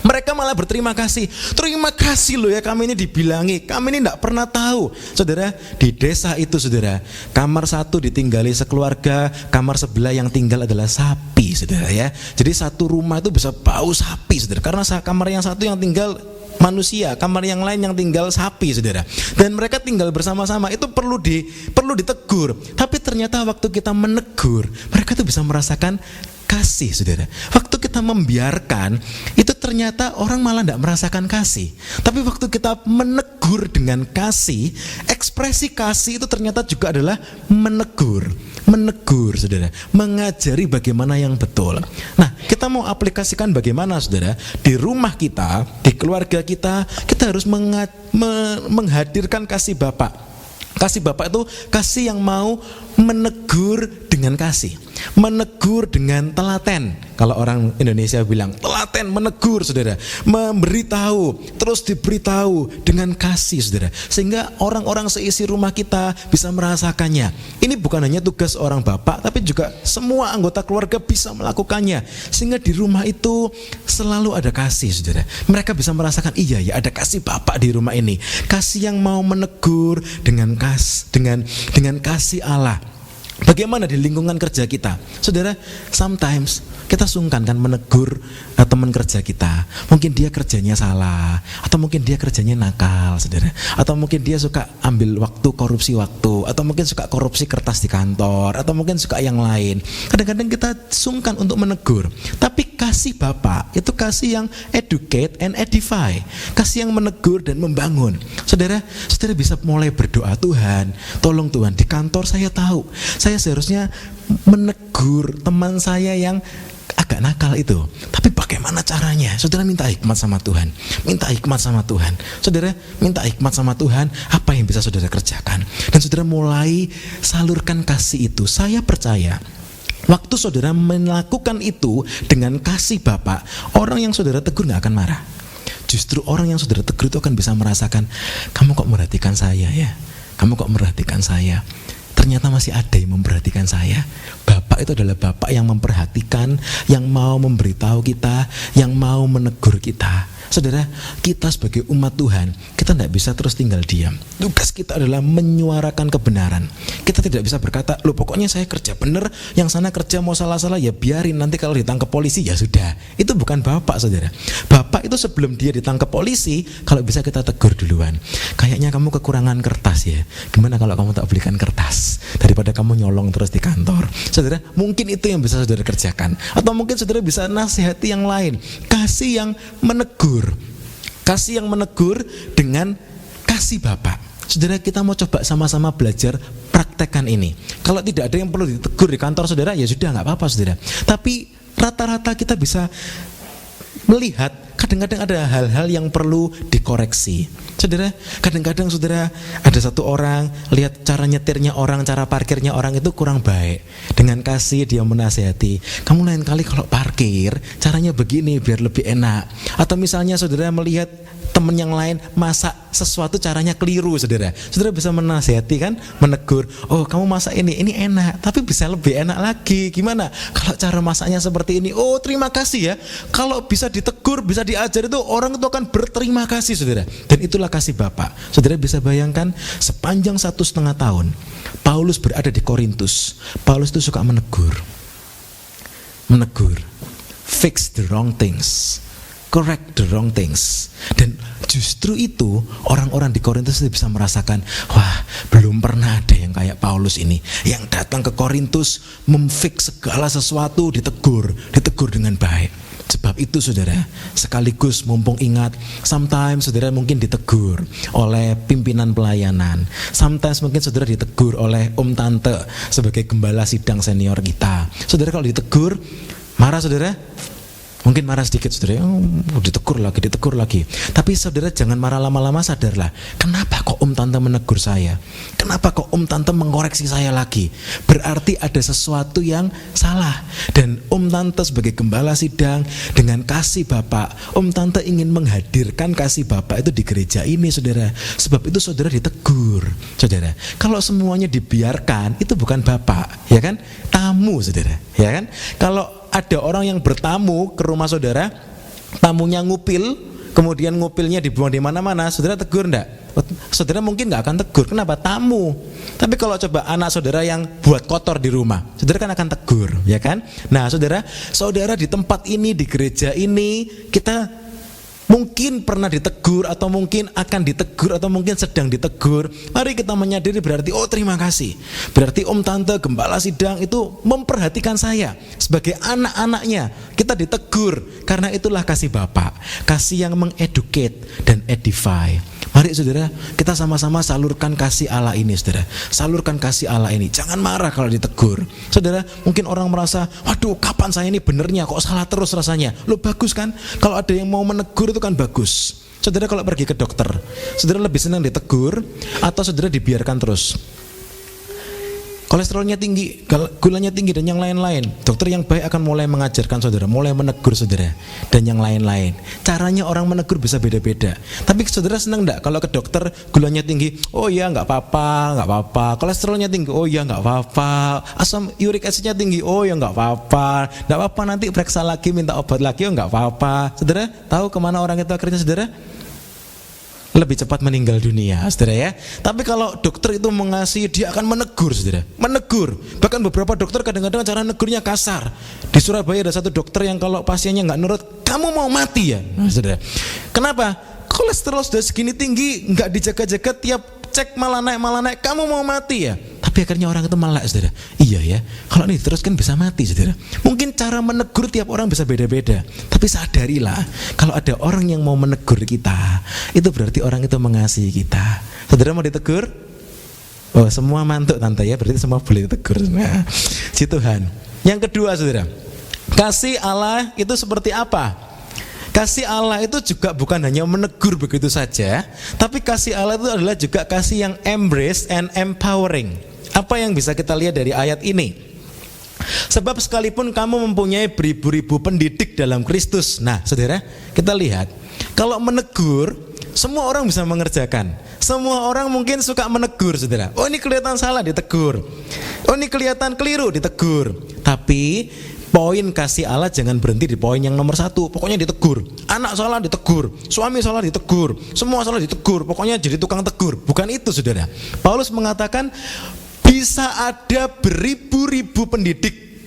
Mereka malah berterima kasih. Terima kasih loh ya, kami ini dibilangi, kami ini tidak pernah tahu. Saudara, di desa itu saudara, kamar satu ditinggali sekeluarga, kamar sebelah yang tinggal adalah sapi saudara ya. Jadi satu rumah itu bisa bau sapi saudara, karena kamar yang satu yang tinggal manusia, kamar yang lain yang tinggal sapi saudara. Dan mereka tinggal bersama-sama, itu perlu ditegur. Tapi ternyata waktu kita menegur, mereka tuh bisa merasakan kasih saudara. Waktu kita membiarkan, itu ternyata orang malah tidak merasakan kasih. Tapi waktu kita menegur dengan kasih, ekspresi kasih itu ternyata juga adalah menegur saudara, mengajari bagaimana yang betul. Nah, kita mau aplikasikan bagaimana saudara, di rumah kita, di keluarga kita harus menghadirkan kasih Bapa. Kasih Bapa itu kasih yang mau menegur dengan kasih, menegur dengan telaten. Kalau orang Indonesia bilang telaten, menegur saudara, memberitahu, terus diberitahu dengan kasih saudara, sehingga orang-orang seisi rumah kita bisa merasakannya. Ini bukan hanya tugas orang bapak, tapi juga semua anggota keluarga bisa melakukannya, sehingga di rumah itu selalu ada kasih saudara. Mereka bisa merasakan iya ya ada kasih Bapak di rumah ini, kasih yang mau menegur dengan kasih Allah. Bagaimana di lingkungan kerja kita? Saudara, sometimes kita sungkan kan menegur teman kerja kita. Mungkin dia kerjanya salah, atau mungkin dia kerjanya nakal, saudara. Atau mungkin dia suka ambil korupsi waktu, atau mungkin suka korupsi kertas di kantor, atau mungkin suka yang lain. Kadang-kadang kita sungkan untuk menegur. Tapi kasih Bapak itu kasih yang educate and edify, kasih yang menegur dan membangun. Saudara bisa mulai berdoa, Tuhan, tolong Tuhan, di kantor saya tahu saya seharusnya menegur teman saya yang agak nakal itu, tapi bagaimana caranya? Saudara minta hikmat sama Tuhan, Saudara minta hikmat sama Tuhan, apa yang bisa saudara kerjakan, dan saudara mulai salurkan kasih itu. Saya percaya waktu saudara melakukan itu dengan kasih Bapak, orang yang saudara tegur gak akan marah. Justru orang yang saudara tegur itu akan bisa merasakan, kamu kok merhatikan saya ya, ternyata masih ada yang memperhatikan saya. Bapak itu adalah Bapak yang memperhatikan, yang mau memberitahu kita, yang mau menegur kita. Saudara, kita sebagai umat Tuhan, kita tidak bisa terus tinggal diam. Tugas kita adalah menyuarakan kebenaran. Kita tidak bisa berkata, loh pokoknya saya kerja benar, yang sana kerja mau salah-salah ya biarin, nanti kalau ditangkap polisi ya sudah. Itu bukan Bapak saudara. Bapak itu sebelum dia ditangkap polisi, kalau bisa kita tegur duluan. Kayaknya kamu kekurangan kertas ya, gimana kalau kamu tak belikan kertas, daripada kamu nyolong terus di kantor. Saudara, mungkin itu yang bisa saudara kerjakan. Atau mungkin saudara bisa nasihati yang lain. Kasih yang menegur dengan kasih Bapak. Saudara, kita mau coba sama-sama belajar praktekkan ini. Kalau tidak ada yang perlu ditegur di kantor saudara, ya sudah gak apa-apa saudara. Tapi rata-rata kita bisa melihat kadang-kadang ada hal-hal yang perlu dikoreksi. Saudara, kadang-kadang saudara ada satu orang, lihat cara nyetirnya orang, cara parkirnya orang itu kurang baik. Dengan kasih dia menasihati, kamu lain kali kalau parkir caranya begini biar lebih enak. Atau misalnya saudara melihat teman yang lain masak sesuatu caranya keliru, saudara bisa menasihati kan, menegur, oh kamu masak ini enak tapi bisa lebih enak lagi, gimana kalau cara masaknya seperti ini, oh terima kasih ya. Kalau bisa ditegur, bisa diajar, itu orang itu akan berterima kasih saudara. Dan itulah kasih Bapak. Saudara bisa bayangkan sepanjang 1,5 tahun Paulus berada di Korintus, Paulus itu suka menegur. menegur, fix the wrong things, correct the wrong things. Dan justru itu orang-orang di Korintus bisa merasakan, wah, belum pernah ada yang kayak Paulus ini, yang datang ke Korintus memfix segala sesuatu, ditegur dengan baik. Sebab itu saudara, sekaligus mumpung ingat, sometimes saudara mungkin ditegur oleh pimpinan pelayanan, sometimes mungkin saudara ditegur oleh om tante sebagai gembala sidang senior kita. Saudara kalau ditegur, marah saudara? Mungkin marah sedikit saudara, ditegur lagi. Tapi saudara jangan marah lama-lama, sadarlah, kenapa kok om tante menegur saya? Kenapa kok om tante mengoreksi saya lagi? Berarti ada sesuatu yang salah. Dan om tante sebagai gembala sidang dengan kasih Bapak, om tante ingin menghadirkan kasih Bapak itu di gereja ini saudara. Sebab itu saudara ditegur. Saudara, kalau semuanya dibiarkan, itu bukan Bapak, ya kan? Tamu saudara, ya kan? Kalau ada orang yang bertamu ke rumah saudara, tamunya ngupil, kemudian ngupilnya dibuang di mana-mana, saudara tegur enggak? Saudara mungkin enggak akan tegur, kenapa? Tamu. Tapi kalau coba anak saudara yang buat kotor di rumah, saudara kan akan tegur, ya kan? Nah saudara di tempat ini, di gereja ini, kita mungkin pernah ditegur, atau mungkin akan ditegur, atau mungkin sedang ditegur. Mari kita menyadari berarti, oh terima kasih, berarti om tante gembala sidang itu memperhatikan saya sebagai anak-anaknya. Kita ditegur, karena itulah kasih Bapak, kasih yang mengeducate dan edify. Mari saudara, kita sama-sama salurkan kasih Allah ini saudara. Salurkan kasih Allah ini. Jangan marah kalau ditegur. Saudara, mungkin orang merasa, waduh kapan saya ini benernya, kok salah terus rasanya. Loh bagus kan, kalau ada yang mau menegur itu kan bagus. Saudara kalau pergi ke dokter, saudara lebih senang ditegur atau saudara dibiarkan terus? Kolesterolnya tinggi, gulanya tinggi dan yang lain-lain. Dokter yang baik akan mulai mengajarkan saudara, mulai menegur saudara dan yang lain-lain. Caranya orang menegur bisa beda-beda. Tapi saudara senang enggak kalau ke dokter gulanya tinggi? Oh iya enggak apa-apa. Kolesterolnya tinggi? Oh iya enggak apa-apa. Asam uric acidnya tinggi? Oh iya enggak apa-apa. Enggak apa-apa, nanti periksa lagi, minta obat lagi. Oh enggak apa-apa. Saudara tahu kemana orang itu akhirnya saudara? Lebih cepat meninggal dunia saudara ya. Tapi kalau dokter itu mengasihi, dia akan menegur saudara, menegur. Bahkan beberapa dokter kadang-kadang cara negurnya kasar. Di Surabaya ada satu dokter yang kalau pasiennya nggak nurut, kamu mau mati ya saudara. Kenapa? Kolesterol sudah segini tinggi, nggak dijaga-jaga, tiap cek malah naik, kamu mau mati ya. Tapi akhirnya orang itu melek saudara. Iya ya, kalau ini diteruskan bisa mati saudara. Mungkin cara menegur tiap orang bisa beda-beda. Tapi sadarilah, kalau ada orang yang mau menegur kita, itu berarti orang itu mengasihi kita. Saudara mau ditegur? Oh semua mantuk tante ya, berarti semua boleh ditegur. Nah, si Tuhan. Yang kedua saudara, kasih Allah itu seperti apa? Kasih Allah itu juga bukan hanya menegur begitu saja, tapi kasih Allah itu adalah juga kasih yang embrace and empowering. Apa yang bisa kita lihat dari ayat ini? Sebab sekalipun kamu mempunyai beribu-ribu pendidik dalam Kristus. Nah saudara, kita lihat, kalau menegur, semua orang bisa mengerjakan. Semua orang mungkin suka menegur saudara. Oh ini kelihatan salah, ditegur. Oh ini kelihatan keliru, ditegur. Tapi poin kasih Allah jangan berhenti di poin yang nomor 1. Pokoknya ditegur. Anak salah ditegur, suami salah ditegur, semua salah ditegur. Pokoknya jadi tukang tegur. Bukan itu saudara. Paulus mengatakan bisa ada beribu-ribu pendidik.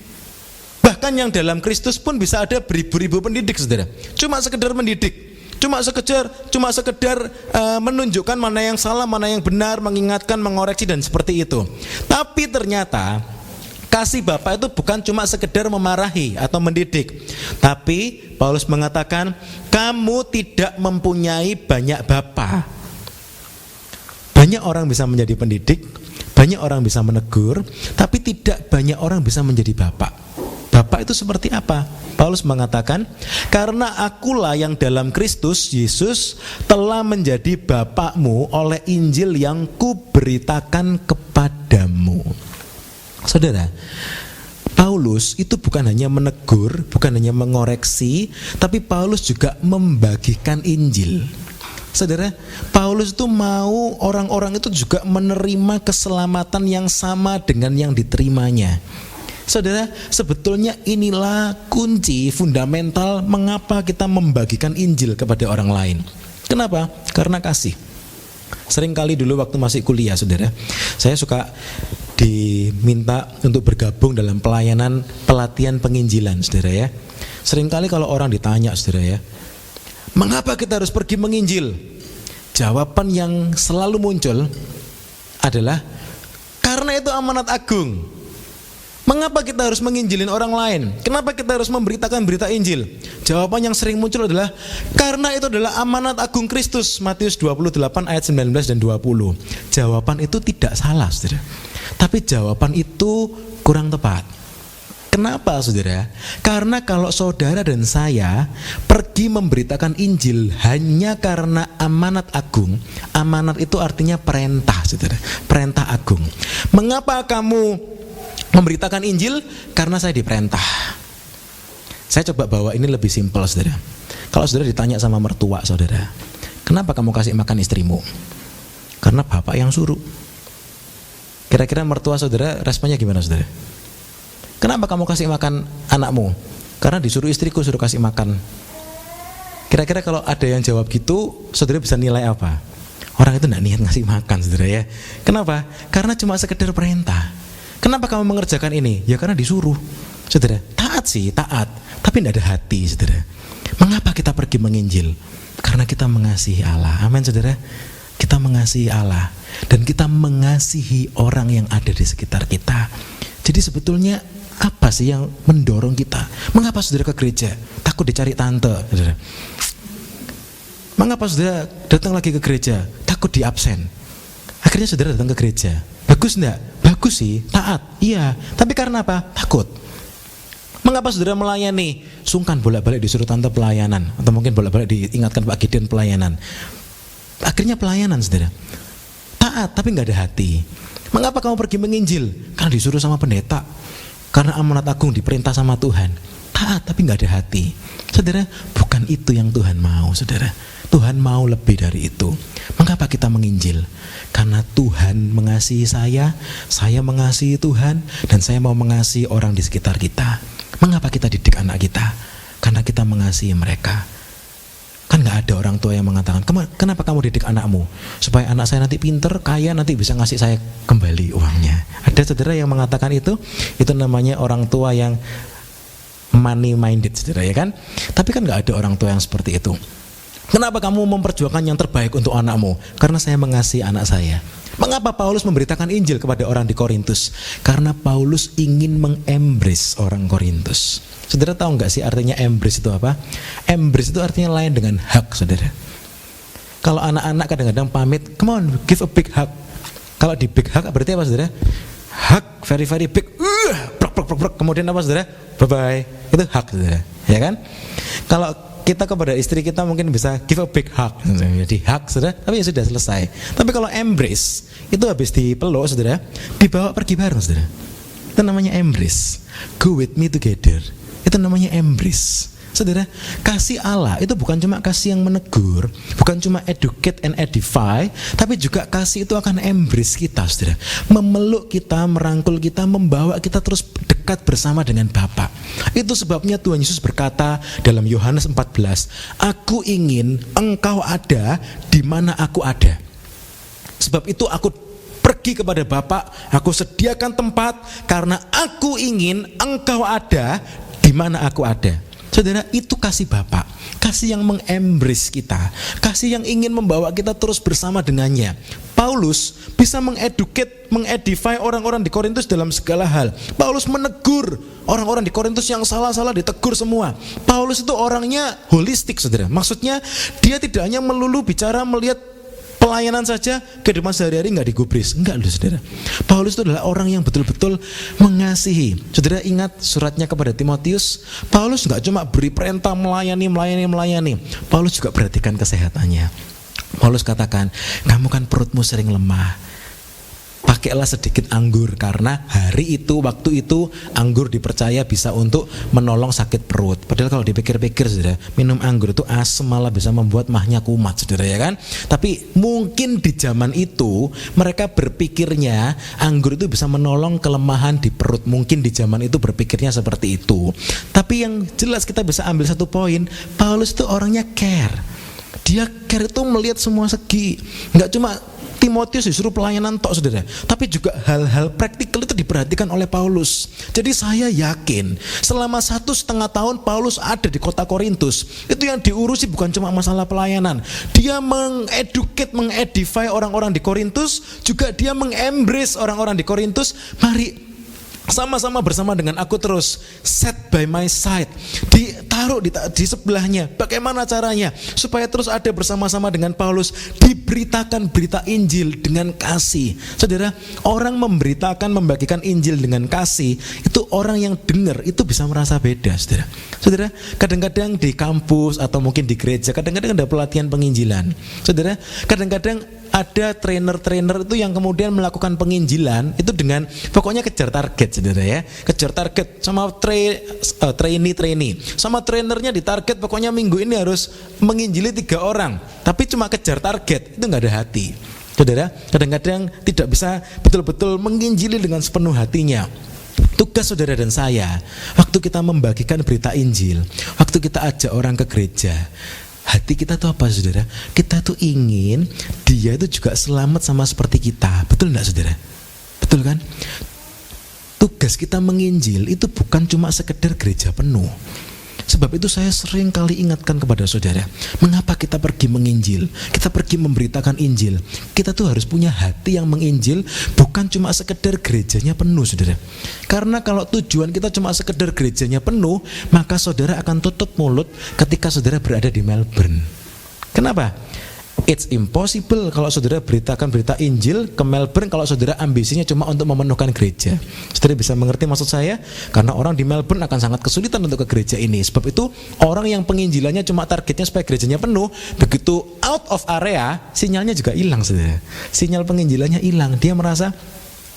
Bahkan yang dalam Kristus pun bisa ada beribu-ribu pendidik saudara. Cuma sekedar mendidik, cuma sekedar menunjukkan mana yang salah, mana yang benar, mengingatkan, mengoreksi dan seperti itu. Tapi ternyata kasih Bapa itu bukan cuma sekedar memarahi atau mendidik. Tapi Paulus mengatakan, kamu tidak mempunyai banyak bapa. Banyak orang bisa menjadi pendidik, banyak orang bisa menegur, tapi tidak banyak orang bisa menjadi bapak. Bapak itu seperti apa? Paulus mengatakan, karena akulah yang dalam Kristus Yesus telah menjadi bapakmu oleh Injil yang kuberitakan kepadamu. Saudara, Paulus itu bukan hanya menegur, bukan hanya mengoreksi, tapi Paulus juga membagikan Injil. Saudara, Paulus itu mau orang-orang itu juga menerima keselamatan yang sama dengan yang diterimanya. Saudara, sebetulnya inilah kunci fundamental mengapa kita membagikan Injil kepada orang lain. Kenapa? Karena kasih. Seringkali dulu waktu masih kuliah saudara, saya suka diminta untuk bergabung dalam pelayanan pelatihan penginjilan, saudara ya. Seringkali kalau orang ditanya, saudara ya, mengapa kita harus pergi menginjil? Jawaban yang selalu muncul adalah karena itu amanat agung. Mengapa kita harus menginjilin orang lain? Kenapa kita harus memberitakan berita Injil? Jawaban yang sering muncul adalah karena itu adalah amanat agung Kristus. Matius 28 ayat 19 dan 20. Jawaban itu tidak salah, saudara. Tapi jawaban itu kurang tepat. Kenapa, saudara? Karena kalau saudara dan saya pergi memberitakan Injil hanya karena amanat agung, amanat itu artinya perintah, saudara. Perintah agung. Mengapa kamu memberitakan Injil? Karena saya diperintah. Saya coba bawa ini lebih simpel, saudara. Kalau saudara ditanya sama mertua saudara, kenapa kamu kasih makan istrimu? Karena bapak yang suruh. Kira-kira mertua saudara responnya gimana, saudara? Kenapa kamu kasih makan anakmu? Karena disuruh istriku suruh kasih makan. Kira-kira kalau ada yang jawab gitu, saudara bisa nilai apa? Orang itu tidak niat ngasih makan, saudara ya. Kenapa? Karena cuma sekedar perintah. Kenapa kamu mengerjakan ini? Ya karena disuruh, saudara. Taat sih, taat, tapi tidak ada hati, saudara. Mengapa kita pergi menginjil? Karena kita mengasihi Allah. Amin, saudara. Kita mengasihi Allah dan kita mengasihi orang yang ada di sekitar kita. Jadi sebetulnya apa sih yang mendorong kita? Mengapa saudara ke gereja? Takut dicari tante, saudara. Mengapa saudara datang lagi ke gereja? Takut di absen. Akhirnya saudara datang ke gereja. Bagus enggak? Bagus sih, taat. Iya, tapi karena apa? Takut. Mengapa saudara melayani? Sungkan bolak-balik disuruh tante pelayanan, atau mungkin bolak-balik diingatkan Pak Gideon pelayanan. Akhirnya pelayanan, saudara. Taat tapi nggak ada hati. Mengapa kamu pergi menginjil? Karena disuruh sama pendeta. Karena amanat agung diperintah sama Tuhan. Taat tapi nggak ada hati. Saudara, bukan itu yang Tuhan mau, saudara. Tuhan mau lebih dari itu. Mengapa kita menginjil? Karena Tuhan mengasihi saya mengasihi Tuhan, dan saya mau mengasihi orang di sekitar kita. Mengapa kita didik anak kita? Karena kita mengasihi mereka. Kan gak ada orang tua yang mengatakan, kenapa kamu didik anakmu? Supaya anak saya nanti pinter, kaya, nanti bisa ngasih saya kembali uangnya. Ada saudara yang mengatakan itu namanya orang tua yang money minded, saudara ya kan? Tapi kan gak ada orang tua yang seperti itu. Kenapa kamu memperjuangkan yang terbaik untuk anakmu? Karena saya mengasihi anak saya. Mengapa Paulus memberitakan Injil kepada orang di Korintus? Karena Paulus ingin mengembrace orang Korintus. Saudara tahu nggak sih artinya embrace itu apa? Embrace itu artinya layan dengan hug, saudara. Kalau anak-anak kadang-kadang pamit, come on, give a big hug. Kalau di big hug berarti apa, saudara? Hug very very big. Kemudian apa, saudara? Bye bye. Itu hug, saudara. Ya kan? Kalau kita kepada istri kita mungkin bisa give a big hug, jadi hug, saudara, tapi ya sudah selesai. Tapi kalau embrace itu habis dipeluk, saudara, dibawa pergi bareng, saudara. Itu namanya embrace. Go with me together. Itu namanya embrace. Saudara, kasih Allah itu bukan cuma kasih yang menegur, bukan cuma educate and edify, tapi juga kasih itu akan embrace kita, saudara. Memeluk kita, merangkul kita, membawa kita terus dekat bersama dengan Bapa. Itu sebabnya Tuhan Yesus berkata dalam Yohanes 14, aku ingin engkau ada di mana aku ada. Sebab itu aku pergi kepada Bapa, aku sediakan tempat karena aku ingin engkau ada di mana aku ada. Saudara, itu kasih Bapa, kasih yang mengembrace kita, kasih yang ingin membawa kita terus bersama dengannya. Paulus bisa mengeducate, mengedify orang-orang di Korintus dalam segala hal. Paulus menegur orang-orang di Korintus yang salah-salah, ditegur semua. Paulus itu orangnya holistik, saudara. Maksudnya dia tidak hanya melulu bicara melihat pelayanan saja, kehidupan sehari-hari nggak digubris. Enggak loh, saudara. Paulus itu adalah orang yang betul-betul mengasihi. Saudara ingat suratnya kepada Timotius, Paulus nggak cuma beri perintah melayani. Paulus juga perhatikan kesehatannya. Paulus katakan, kamu kan perutmu sering lemah, pakailah sedikit anggur, karena hari itu, waktu itu anggur dipercaya bisa untuk menolong sakit perut. Padahal kalau dipikir-pikir, saudara, minum anggur itu asam, malah bisa membuat mahnya kumat, saudara ya kan. Tapi mungkin di zaman itu mereka berpikirnya anggur itu bisa menolong kelemahan di perut. Mungkin di zaman itu berpikirnya seperti itu. Tapi yang jelas kita bisa ambil satu poin, Paulus itu orangnya care. Dia care itu melihat semua segi, nggak cuma Timotius disuruh pelayanan tok saudara, tapi juga hal-hal praktikal itu diperhatikan oleh Paulus. Jadi saya yakin selama 1,5 tahun Paulus ada di kota Korintus, itu yang diurusi bukan cuma masalah pelayanan. Dia mengedify orang-orang di Korintus, juga dia mengembrace orang-orang di Korintus. Mari sama-sama bersama dengan aku terus, set by my side, ditaruh di sebelahnya. Bagaimana caranya supaya terus ada bersama-sama dengan Paulus, diberitakan berita Injil dengan kasih. Saudara, orang membagikan Injil dengan kasih, itu orang yang dengar itu bisa merasa beda, saudara. Saudara, kadang-kadang di kampus atau mungkin di gereja, kadang-kadang ada pelatihan penginjilan. Saudara, kadang-kadang ada trainer-trainer itu yang kemudian melakukan penginjilan itu dengan pokoknya kejar target, saudara ya, kejar target sama trainee sama trainernya, di target pokoknya minggu ini harus menginjili 3 orang, tapi cuma kejar target, itu nggak ada hati. Saudara, kadang-kadang tidak bisa betul-betul menginjili dengan sepenuh hatinya. Tugas saudara dan saya, waktu kita membagikan berita Injil, waktu kita ajak orang ke gereja, hati kita tuh apa, saudara? Kita tuh ingin dia itu juga selamat sama seperti kita. Betul enggak, saudara? Betul kan? Tugas kita menginjil itu bukan cuma sekedar gereja penuh. Sebab itu saya sering kali ingatkan kepada saudara, mengapa kita pergi menginjil, kita pergi memberitakan Injil. Kita tuh harus punya hati yang menginjil, bukan cuma sekedar gerejanya penuh, saudara. Karena kalau tujuan kita cuma sekedar gerejanya penuh, maka saudara akan tutup mulut ketika saudara berada di Melbourne. Kenapa? It's impossible kalau saudara beritakan berita Injil ke Melbourne kalau saudara ambisinya cuma untuk memenuhkan gereja. Saudara bisa mengerti maksud saya? Karena orang di Melbourne akan sangat kesulitan untuk ke gereja ini. Sebab itu orang yang penginjilannya cuma targetnya supaya gerejanya penuh, begitu out of area, sinyalnya juga hilang, saudara. Sinyal penginjilannya hilang. Dia merasa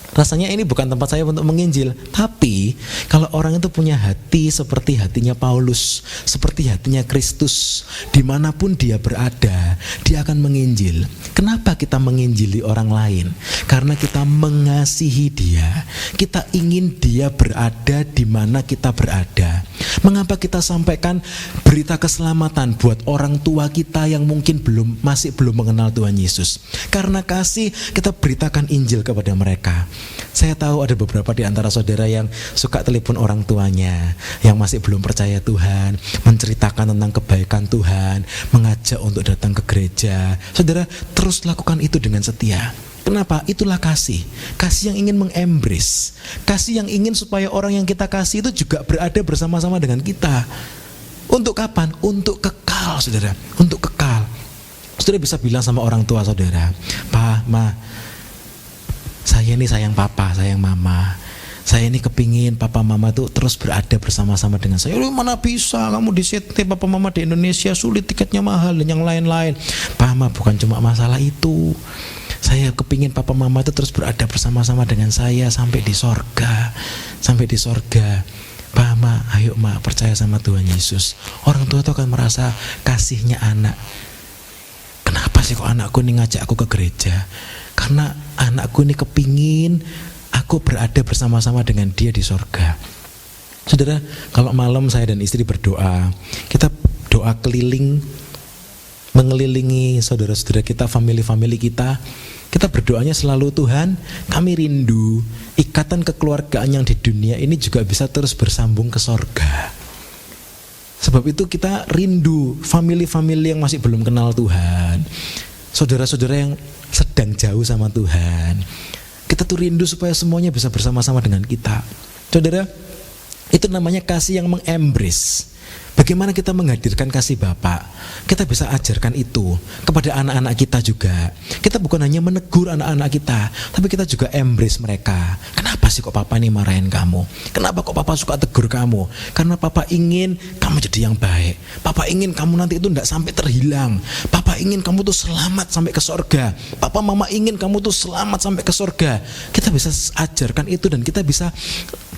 rasanya ini bukan tempat saya untuk menginjil. Tapi kalau orang itu punya hati seperti hatinya Paulus, seperti hatinya Kristus, dimanapun dia berada, dia akan menginjil. Kenapa kita menginjili orang lain? Karena kita mengasihi dia. Kita ingin dia berada di mana kita berada. Mengapa kita sampaikan berita keselamatan buat orang tua kita yang mungkin masih belum mengenal Tuhan Yesus? Karena kasih, kita beritakan Injil kepada mereka. Saya tahu ada beberapa di antara saudara yang suka telepon orang tuanya yang masih belum percaya Tuhan, menceritakan tentang kebaikan Tuhan, mengajak untuk datang ke gereja. Saudara, terus lakukan itu dengan setia. Kenapa? Itulah kasih. Kasih yang ingin mengembrace. Kasih yang ingin supaya orang yang kita kasih itu juga berada bersama-sama dengan kita. Untuk kapan? Untuk kekal, saudara. Untuk kekal. Saudara bisa bilang sama orang tua saudara, "Pa, Ma, saya ini sayang papa, sayang mama. Saya ini kepingin papa mama tuh terus berada bersama-sama dengan saya." "Mana bisa, kamu di sini papa mama di Indonesia sulit, tiketnya mahal dan yang lain-lain." "Pa, Ma, bukan cuma masalah itu. Saya kepingin papa mama itu terus berada bersama-sama dengan saya sampai di sorga. Sampai di sorga. Pa, Ma, ayo Ma, percaya sama Tuhan Yesus." Orang tua tuh akan merasa kasihnya anak. Kenapa sih kok anakku ini ngajak aku ke gereja? Karena anakku ini kepingin aku berada bersama-sama dengan dia di sorga. Saudara, kalau malam saya dan istri berdoa, kita doa keliling, mengelilingi saudara-saudara kita, family kita. Kita berdoanya selalu, "Tuhan, kami rindu ikatan kekeluargaan yang di dunia ini juga bisa terus bersambung ke sorga." Sebab itu kita rindu family yang masih belum kenal Tuhan, saudara-saudara yang sedang jauh sama Tuhan. Kita tuh rindu supaya semuanya bisa bersama-sama dengan kita. Saudara, itu namanya kasih yang mengembrace. Bagaimana kita menghadirkan kasih Bapa? Kita bisa ajarkan itu kepada anak-anak kita juga. Kita bukan hanya menegur anak-anak kita, tapi kita juga embrace mereka. Kenapa sih kok Papa ini marahin kamu? Kenapa kok Papa suka tegur kamu? Karena Papa ingin kamu jadi yang baik. Papa ingin kamu nanti itu tidak sampai terhilang. Papa ingin kamu tuh selamat sampai ke sorga. Papa Mama ingin kamu tuh selamat sampai ke sorga. Kita bisa ajarkan itu dan kita bisa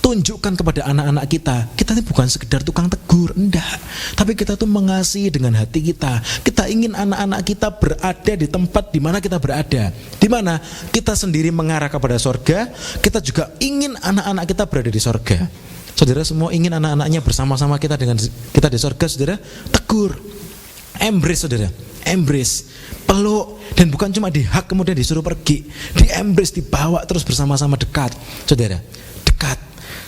tunjukkan kepada anak-anak kita. Kita ini bukan sekedar tukang tegur, enggak. Tapi kita tuh mengasihi dengan hati kita. Kita ingin anak-anak kita berada di tempat di mana kita berada. Di mana kita sendiri mengarah kepada sorga, kita juga ingin anak-anak kita berada di sorga. Saudara semua ingin anak-anaknya bersama-sama kita dengan kita di sorga, saudara. Tegur, embrace saudara. embrace, peluk, dan bukan cuma dihak kemudian disuruh pergi, di embrace, dibawa terus bersama-sama dekat, saudara, dekat.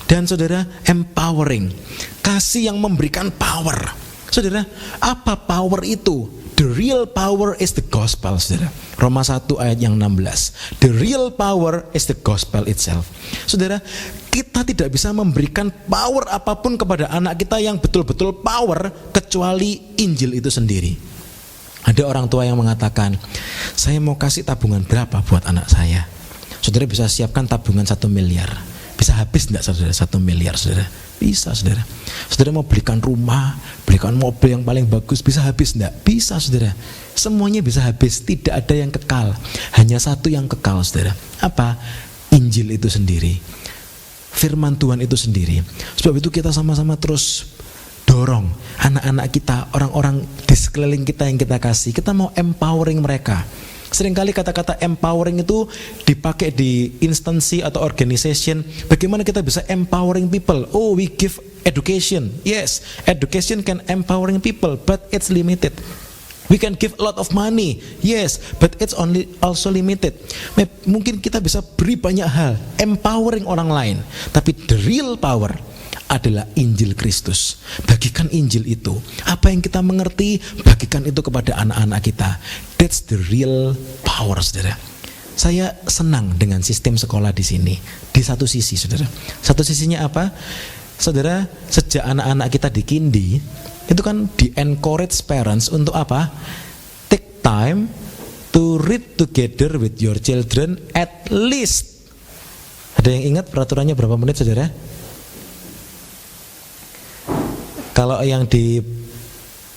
Dan saudara, empowering, kasih yang memberikan power. Saudara, apa power itu? The real power is the gospel, saudara. Roma 1 ayat yang 16. The real power is the gospel itself. Saudara, kita tidak bisa memberikan power apapun kepada anak kita yang betul-betul power kecuali Injil itu sendiri. Ada orang tua yang mengatakan, saya mau kasih tabungan berapa buat anak saya. Saudara bisa siapkan tabungan 1 miliar. Bisa habis enggak saudara 1 miliar, saudara? Bisa, saudara. Saudara mau belikan rumah, belikan mobil yang paling bagus, bisa habis enggak? Bisa, saudara. Semuanya bisa habis, tidak ada yang kekal. Hanya satu yang kekal, saudara. Apa? Injil itu sendiri. Firman Tuhan itu sendiri. Sebab itu kita sama-sama terus dorong anak-anak kita, orang-orang di sekeliling kita yang kita kasih. Kita mau empowering mereka. Seringkali kata-kata empowering itu dipakai di instansi atau organization. Bagaimana kita bisa empowering people? Oh, we give education. Yes, education can empowering people, but it's limited. We can give a lot of money. Yes, but it's also limited. Mungkin kita bisa beri banyak hal, empowering orang lain, tapi the real power adalah Injil Kristus. Bagikan Injil itu. Apa yang kita mengerti, bagikan itu kepada anak-anak kita. That's the real power, saudara. Saya senang dengan sistem sekolah di sini. Di satu sisi, saudara. Satu sisinya apa? Saudara, sejak anak-anak kita di Kindi, itu kan di-encourage parents untuk apa? Take time to read together with your children at least. Ada yang ingat peraturannya berapa menit, saudara? Kalau yang di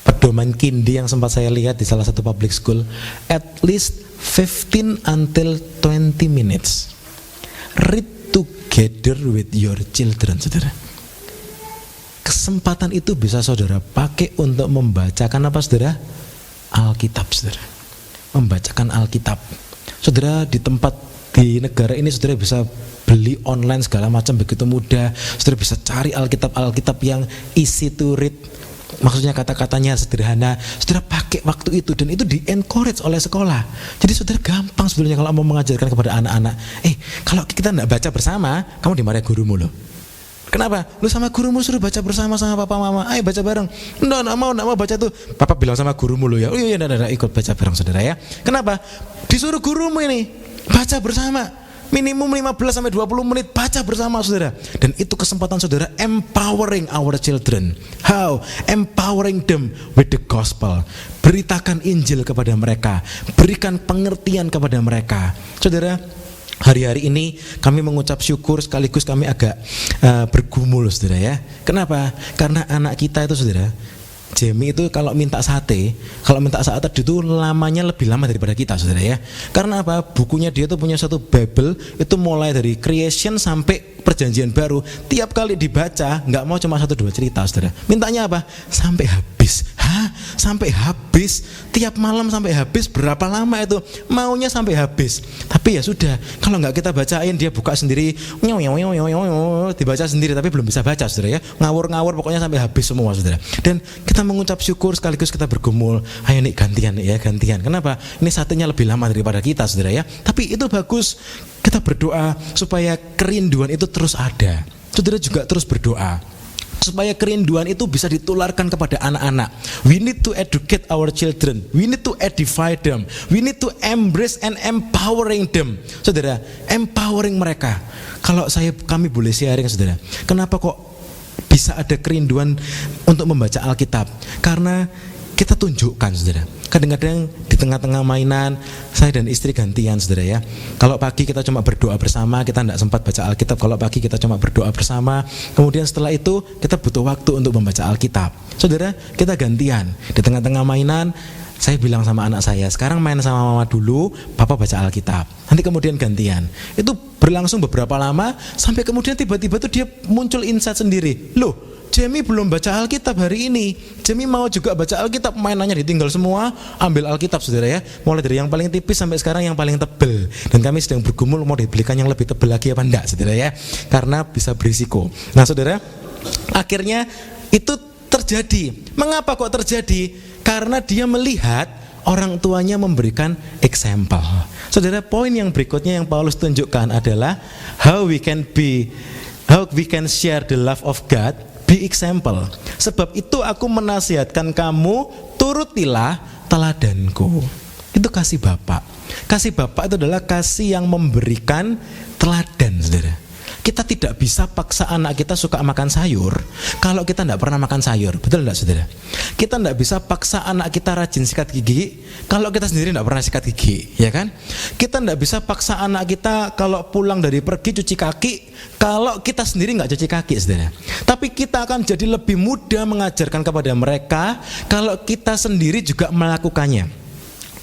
pedoman Kindi yang sempat saya lihat di salah satu public school, at least 15 until 20 minutes. Read together with your children, saudara. Kesempatan itu bisa saudara pakai untuk membacakan apa, saudara? Alkitab, saudara. Membacakan Alkitab. Saudara, di tempat di negara ini saudara bisa beli online segala macam begitu mudah. Saudara bisa cari Alkitab yang easy to read. Maksudnya kata-katanya sederhana. Saudara pakai waktu itu, dan itu di-encourage oleh sekolah. Jadi saudara gampang sebenarnya kalau mau mengajarkan kepada anak-anak. Kalau kita tidak baca bersama, kamu dimarahi gurumu loh. Kenapa? Lu sama gurumu suruh baca bersama sama papa mama. Ayo baca bareng. Enggak mau baca tuh. Papa bilang sama gurumu lo ya. Oh iya, ikut baca bareng, saudara ya. Kenapa? Disuruh gurumu ini baca bersama, minimum 15 sampai 20 menit baca bersama, saudara. Dan itu kesempatan saudara empowering our children. How? Empowering them with the gospel. Beritakan Injil kepada mereka, berikan pengertian kepada mereka. Saudara, hari-hari ini kami mengucap syukur sekaligus kami agak bergumul, saudara ya. Kenapa? Karena anak kita itu, saudara, Jamie itu kalau minta sate itu lamanya lebih lama daripada kita, saudara ya. Karena apa? Bukunya dia itu punya satu Bible, itu mulai dari creation sampai perjanjian baru. Tiap kali dibaca nggak mau cuma 1-2 cerita, saudara. Mintanya apa? Sampai habis. Sampai habis. Tiap malam sampai habis. Berapa lama itu? Maunya sampai habis. Tapi ya sudah, kalau nggak kita bacain, dia buka sendiri, dibaca sendiri, tapi belum bisa baca, saudara ya. Ngawur pokoknya sampai habis semua, saudara. Dan kita mengucap syukur sekaligus kita bergumul. Ayo nih gantian. Kenapa? Ini satenya lebih lama daripada kita, saudara ya. Tapi itu bagus. Kita berdoa supaya kerinduan itu terus ada. Saudara juga terus berdoa supaya kerinduan itu bisa ditularkan kepada anak-anak. We need to educate our children. We need to edify them. We need to embrace and empowering them. Saudara, empowering mereka. Kalau kami boleh sharing, saudara, kenapa kok bisa ada kerinduan untuk membaca Alkitab? Karena kita tunjukkan, saudara. Kadang-kadang di tengah-tengah mainan, saya dan istri gantian, saudara ya. Kalau pagi kita cuma berdoa bersama, kita tidak sempat baca Alkitab. Kalau pagi kita cuma berdoa bersama, kemudian setelah itu kita butuh waktu untuk membaca Alkitab. Saudara, kita gantian. Di tengah-tengah mainan, saya bilang sama anak saya, sekarang main sama mama dulu, papa baca Alkitab. Nanti kemudian gantian. Itu berlangsung beberapa lama, sampai kemudian tiba-tiba tuh dia muncul insight sendiri. Loh, Jamie belum baca Alkitab hari ini. Jamie mau juga baca Alkitab, mainannya ditinggal semua, ambil Alkitab, saudara ya. Mulai dari yang paling tipis sampai sekarang yang paling tebel. Dan kami sedang bergumul mau dibelikan yang lebih tebel lagi apa enggak, saudara ya. Karena bisa berisiko. Nah, saudara, akhirnya itu terjadi. Mengapa kok terjadi? Karena dia melihat Orang tuanya memberikan example. Saudara, poin yang berikutnya yang Paulus tunjukkan adalah how we can share the love of God, be example. Sebab itu aku menasihatkan kamu, turutilah teladanku. Itu kasih Bapa. Kasih Bapa itu adalah kasih yang memberikan teladan, saudara. Kita tidak bisa paksa anak kita suka makan sayur kalau kita tidak pernah makan sayur, betul tidak, saudara? Kita tidak bisa paksa anak kita rajin sikat gigi kalau kita sendiri tidak pernah sikat gigi, ya kan? Kita tidak bisa paksa anak kita kalau pulang dari pergi cuci kaki kalau kita sendiri nggak cuci kaki, saudara. Tapi kita akan jadi lebih mudah mengajarkan kepada mereka kalau kita sendiri juga melakukannya.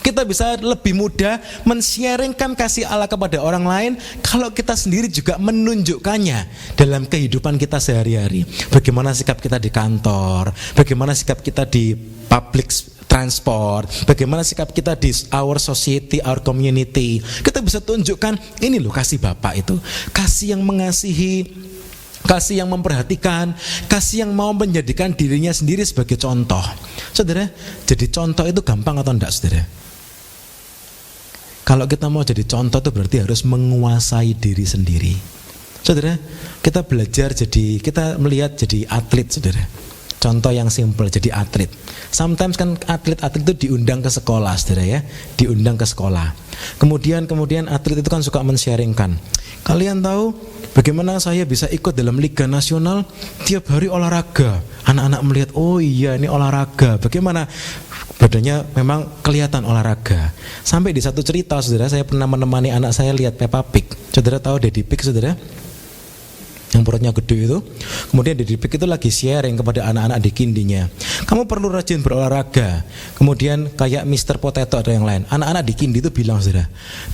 Kita bisa lebih mudah men-sharingkan kasih Allah kepada orang lain kalau kita sendiri juga menunjukkannya dalam kehidupan kita sehari-hari. Bagaimana sikap kita di kantor, bagaimana sikap kita di public transport, bagaimana sikap kita di our society, our community. Kita bisa tunjukkan, ini loh kasih Bapa itu. Kasih yang mengasihi, kasih yang memperhatikan, kasih yang mau menjadikan dirinya sendiri sebagai contoh. Saudara, jadi contoh itu gampang atau enggak, saudara? Kalau kita mau jadi contoh itu berarti harus menguasai diri sendiri. Saudara, kita belajar kita melihat jadi atlet, saudara. Contoh yang simple, jadi atlet. Sometimes kan atlet-atlet itu diundang ke sekolah, saudara ya. Diundang ke sekolah. Kemudian atlet itu kan suka men-sharingkan. Kalian tahu bagaimana saya bisa ikut dalam Liga Nasional tiap hari olahraga. Anak-anak melihat, oh iya ini olahraga. Bagaimana? Badannya memang kelihatan olahraga. Sampai di satu cerita, saudara, saya pernah menemani anak saya lihat Peppa Pig. Saudara tahu Daddy Pig, saudara? Yang perutnya gede itu. Kemudian Daddy Pig itu lagi sharing kepada anak-anak di kindinya. Kamu perlu rajin berolahraga. Kemudian kayak Mr. Potato atau yang lain. Anak-anak di kindi itu bilang, saudara,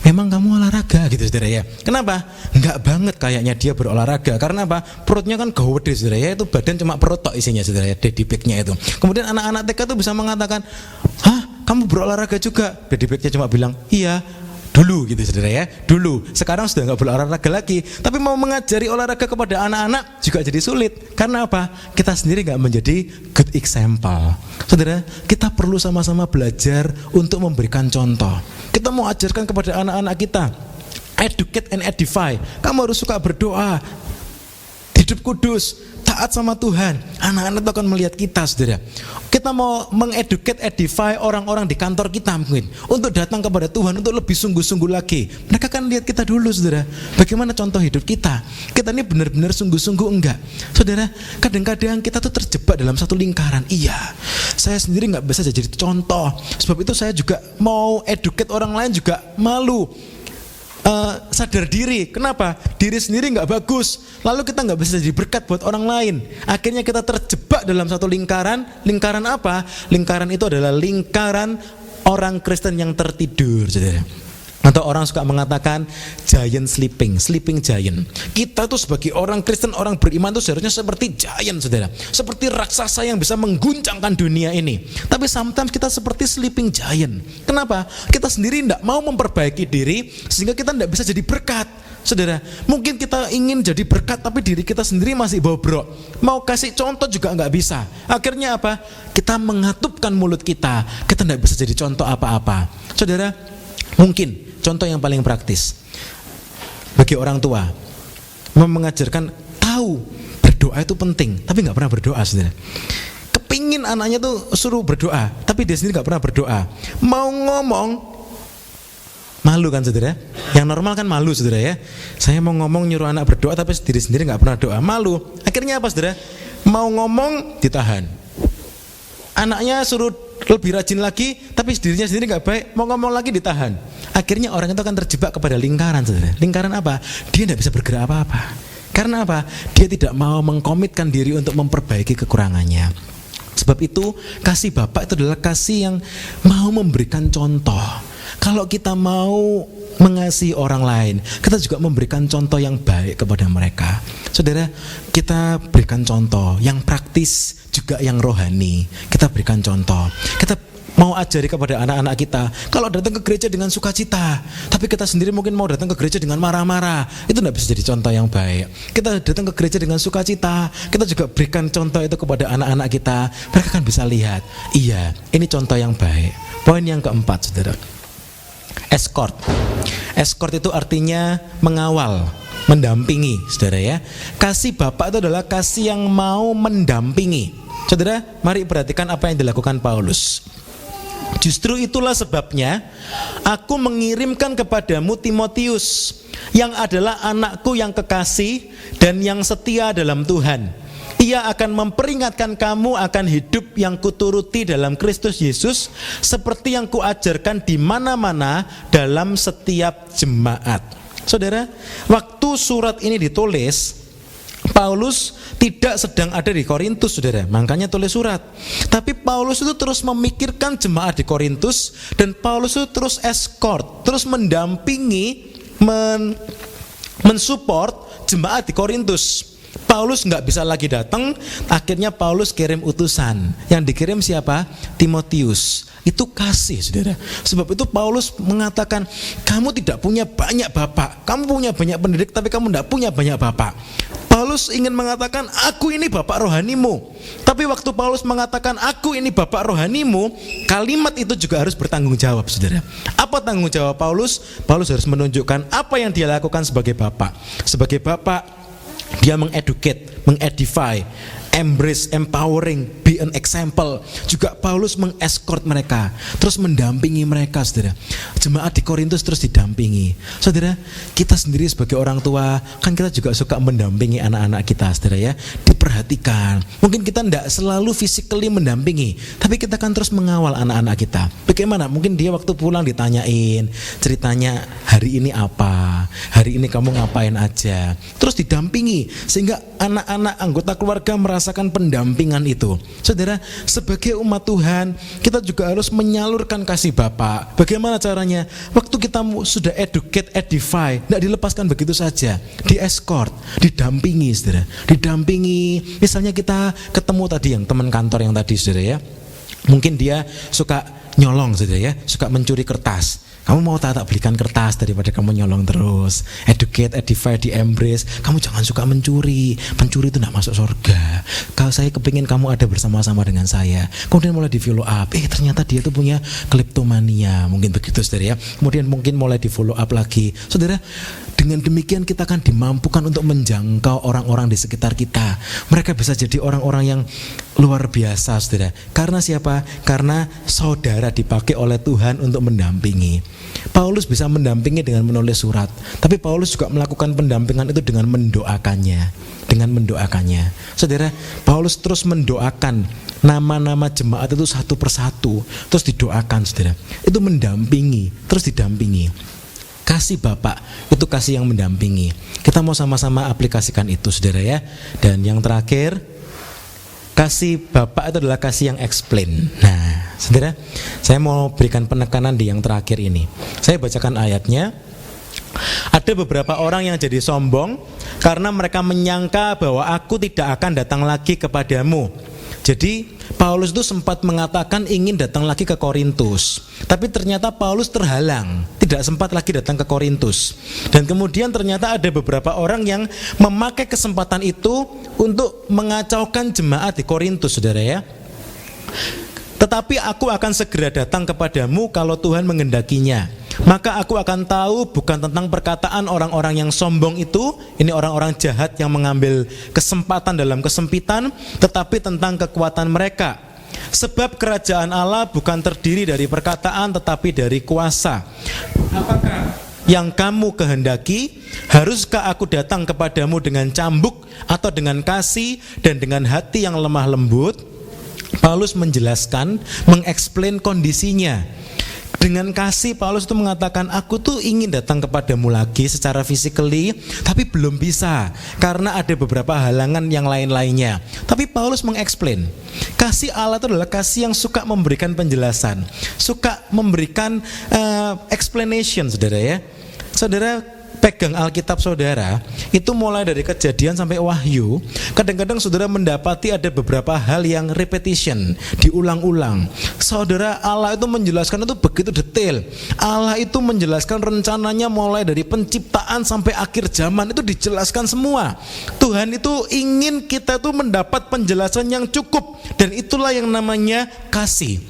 memang kamu olahraga gitu, saudara ya. Kenapa? Enggak banget kayaknya dia berolahraga. Karena apa? Perutnya kan gede, saudara ya. Itu badan cuma perut tok isinya, saudara ya. Daddy Pig-nya itu. Kemudian anak-anak TK itu bisa mengatakan, hah, kamu berolahraga juga? Daddy Pig-nya cuma bilang, iya. Dulu gitu, saudara ya, dulu. Sekarang sudah nggak berolahraga lagi. Tapi mau mengajari olahraga kepada anak-anak juga jadi sulit. Karena apa? Kita sendiri nggak menjadi good example. Saudara, kita perlu sama-sama belajar untuk memberikan contoh. Kita mau ajarkan kepada anak-anak kita, educate and edify. Kamu harus suka berdoa, hidup kudus, taat sama Tuhan. Anak-anak itu akan melihat kita, saudara. Kita mau mengeducate, edify orang-orang di kantor kita mungkin untuk datang kepada Tuhan, untuk lebih sungguh-sungguh lagi. Mereka kan lihat kita dulu, saudara. Bagaimana contoh hidup kita? Kita ini benar-benar sungguh-sungguh enggak? Saudara, kadang-kadang kita tuh terjebak dalam satu lingkaran. Iya, saya sendiri nggak bisa jadi contoh. Sebab itu saya juga mau educate orang lain juga malu. Sadar diri. Kenapa? Diri sendiri nggak bagus. Lalu kita nggak bisa jadi berkat buat orang lain. Akhirnya kita terjebak dalam satu lingkaran. Lingkaran apa? Lingkaran itu adalah lingkaran orang Kristen yang tertidur, saudara. Atau orang suka mengatakan giant sleeping giant. Kita tuh sebagai orang Kristen, orang beriman tuh seharusnya seperti giant, saudara. Seperti raksasa yang bisa mengguncangkan dunia ini. Tapi sometimes kita seperti sleeping giant. Kenapa? Kita sendiri tidak mau memperbaiki diri sehingga kita tidak bisa jadi berkat. Saudara, mungkin kita ingin jadi berkat tapi diri kita sendiri masih bobrok. Mau kasih contoh juga nggak bisa. Akhirnya apa? Kita mengatupkan mulut kita. Kita tidak bisa jadi contoh apa-apa. Saudara, mungkin contoh yang paling praktis bagi orang tua mengajarkan tahu berdoa itu penting, tapi nggak pernah berdoa, saudara. Kepingin anaknya tuh suruh berdoa, tapi dia sendiri nggak pernah berdoa. Mau ngomong malu kan, saudara? Yang normal kan malu, saudara ya. Saya mau ngomong nyuruh anak berdoa, tapi diri sendiri nggak pernah doa, malu. Akhirnya apa, saudara? Mau ngomong ditahan. Anaknya suruh lebih rajin lagi, tapi dirinya sendiri nggak baik, mau ngomong lagi ditahan. Akhirnya orang itu akan terjebak kepada lingkaran, saudara. Lingkaran apa? Dia tidak bisa bergerak apa-apa. Karena apa? Dia tidak mau mengkomitkan diri untuk memperbaiki kekurangannya. Sebab itu kasih Bapa itu adalah kasih yang mau memberikan contoh. Kalau kita mau mengasihi orang lain, kita juga memberikan contoh yang baik kepada mereka. Saudara, kita berikan contoh yang praktis juga yang rohani. Kita berikan contoh. Kita mau ajari kepada anak-anak kita, kalau datang ke gereja dengan sukacita, tapi kita sendiri mungkin mau datang ke gereja dengan marah-marah, itu tidak bisa jadi contoh yang baik. Kita datang ke gereja dengan sukacita, kita juga berikan contoh itu kepada anak-anak kita. Mereka kan bisa lihat, iya, ini contoh yang baik. Poin yang keempat, saudara. Escort. Escort itu artinya mengawal, mendampingi, saudara ya. Kasih Bapa itu adalah kasih yang mau mendampingi. Saudara, mari perhatikan apa yang dilakukan Paulus. Justru itulah sebabnya aku mengirimkan kepadamu Timotius, yang adalah anakku yang kekasih dan yang setia dalam Tuhan. Ia akan memperingatkan kamu akan hidup yang kuturuti dalam Kristus Yesus, seperti yang kuajarkan di mana-mana dalam setiap jemaat. Saudara, waktu surat ini ditulis, Paulus tidak sedang ada di Korintus, saudara, makanya tulis surat. Tapi Paulus itu terus memikirkan jemaat di Korintus, dan Paulus itu terus escort, terus mendampingi, mensupport jemaat di Korintus. Paulus nggak bisa lagi datang, akhirnya Paulus kirim utusan. Yang dikirim siapa? Timotius. Itu kasih, saudara. Sebab itu Paulus mengatakan, kamu tidak punya banyak bapak, kamu punya banyak pendidik, tapi kamu tidak punya banyak bapak. Paulus ingin mengatakan, aku ini bapak rohanimu. Tapi waktu Paulus mengatakan, aku ini bapak rohanimu, kalimat itu juga harus bertanggung jawab, saudara. Apa tanggung jawab Paulus? Paulus harus menunjukkan apa yang dia lakukan sebagai bapak. Sebagai bapak, dia mengeducate, mengedify, embrace, empowering, be an example. Juga Paulus mengescort mereka, terus mendampingi mereka, saudara. Jemaat di Korintus terus didampingi. Saudara, kita sendiri sebagai orang tua, kan kita juga suka mendampingi anak-anak kita, saudara ya. Diperhatikan. Mungkin kita tidak selalu physically mendampingi, tapi kita kan terus mengawal anak-anak kita. Bagaimana? Mungkin dia waktu pulang ditanyain, ceritanya hari ini apa, hari ini kamu ngapain aja. Terus didampingi, sehingga anak-anak anggota keluarga merasakan pendampingan itu. Saudara, sebagai umat Tuhan, kita juga harus menyalurkan kasih Bapa. Bagaimana caranya? Waktu kita sudah educate, edify, tidak dilepaskan begitu saja. Di escort, didampingi, saudara. Didampingi. Misalnya kita ketemu tadi yang teman kantor yang tadi, saudara ya. Mungkin dia suka nyolong, saudara ya, suka mencuri kertas. Kamu mau tak belikan kertas daripada kamu nyolong terus. Educate, edify, di embrace. Kamu jangan suka mencuri. Pencuri itu tidak masuk surga. Kalau saya kepingin kamu ada bersama-sama dengan saya. Kemudian mulai di follow up. Ternyata dia itu punya kleptomania. Mungkin begitu, saudara ya. Kemudian mungkin mulai di follow up lagi. Saudara, dengan demikian kita akan dimampukan untuk menjangkau orang-orang di sekitar kita. Mereka bisa jadi orang-orang yang luar biasa, saudara. Karena siapa? Karena saudara dipakai oleh Tuhan untuk mendampingi. Paulus bisa mendampingi dengan menulis surat, tapi Paulus juga melakukan pendampingan itu dengan mendoakannya. Saudara, Paulus terus mendoakan nama-nama jemaat itu satu persatu, terus didoakan, saudara. Itu mendampingi, terus didampingi. Kasih Bapak itu kasih yang mendampingi. Kita mau sama-sama aplikasikan itu, saudara ya. Dan yang terakhir, kasih Bapak itu adalah kasih yang explain. Nah, saudara, saya mau berikan penekanan di yang terakhir ini. Saya bacakan ayatnya. Ada beberapa orang yang jadi sombong karena mereka menyangka bahwa aku tidak akan datang lagi kepadamu. Jadi Paulus itu sempat mengatakan ingin datang lagi ke Korintus, tapi ternyata Paulus terhalang, tidak sempat lagi datang ke Korintus. Dan kemudian ternyata ada beberapa orang yang memakai kesempatan itu untuk mengacaukan jemaat di Korintus, saudara ya. Tetapi aku akan segera datang kepadamu kalau Tuhan menghendakinya. Maka aku akan tahu bukan tentang perkataan orang-orang yang sombong itu, ini orang-orang jahat yang mengambil kesempatan dalam kesempitan, tetapi tentang kekuatan mereka. Sebab kerajaan Allah bukan terdiri dari perkataan tetapi dari kuasa. Apakah yang kamu kehendaki? Haruskah aku datang kepadamu dengan cambuk atau dengan kasih dan dengan hati yang lemah lembut? Paulus menjelaskan, mengeksplain kondisinya. Dengan kasih Paulus itu mengatakan, aku tuh ingin datang kepadamu lagi secara physically, tapi belum bisa karena ada beberapa halangan yang lain-lainnya. Tapi Paulus mengeksplain, kasih Allah itu adalah kasih yang suka memberikan penjelasan, suka memberikan explanation, saudara ya. Saudara pegang Alkitab saudara, itu mulai dari Kejadian sampai Wahyu, kadang-kadang saudara mendapati ada beberapa hal yang repetition, diulang-ulang. Saudara, Allah itu menjelaskan itu begitu detail. Allah itu menjelaskan rencananya mulai dari penciptaan sampai akhir zaman, itu dijelaskan semua. Tuhan itu ingin kita itu mendapat penjelasan yang cukup, dan itulah yang namanya kasih.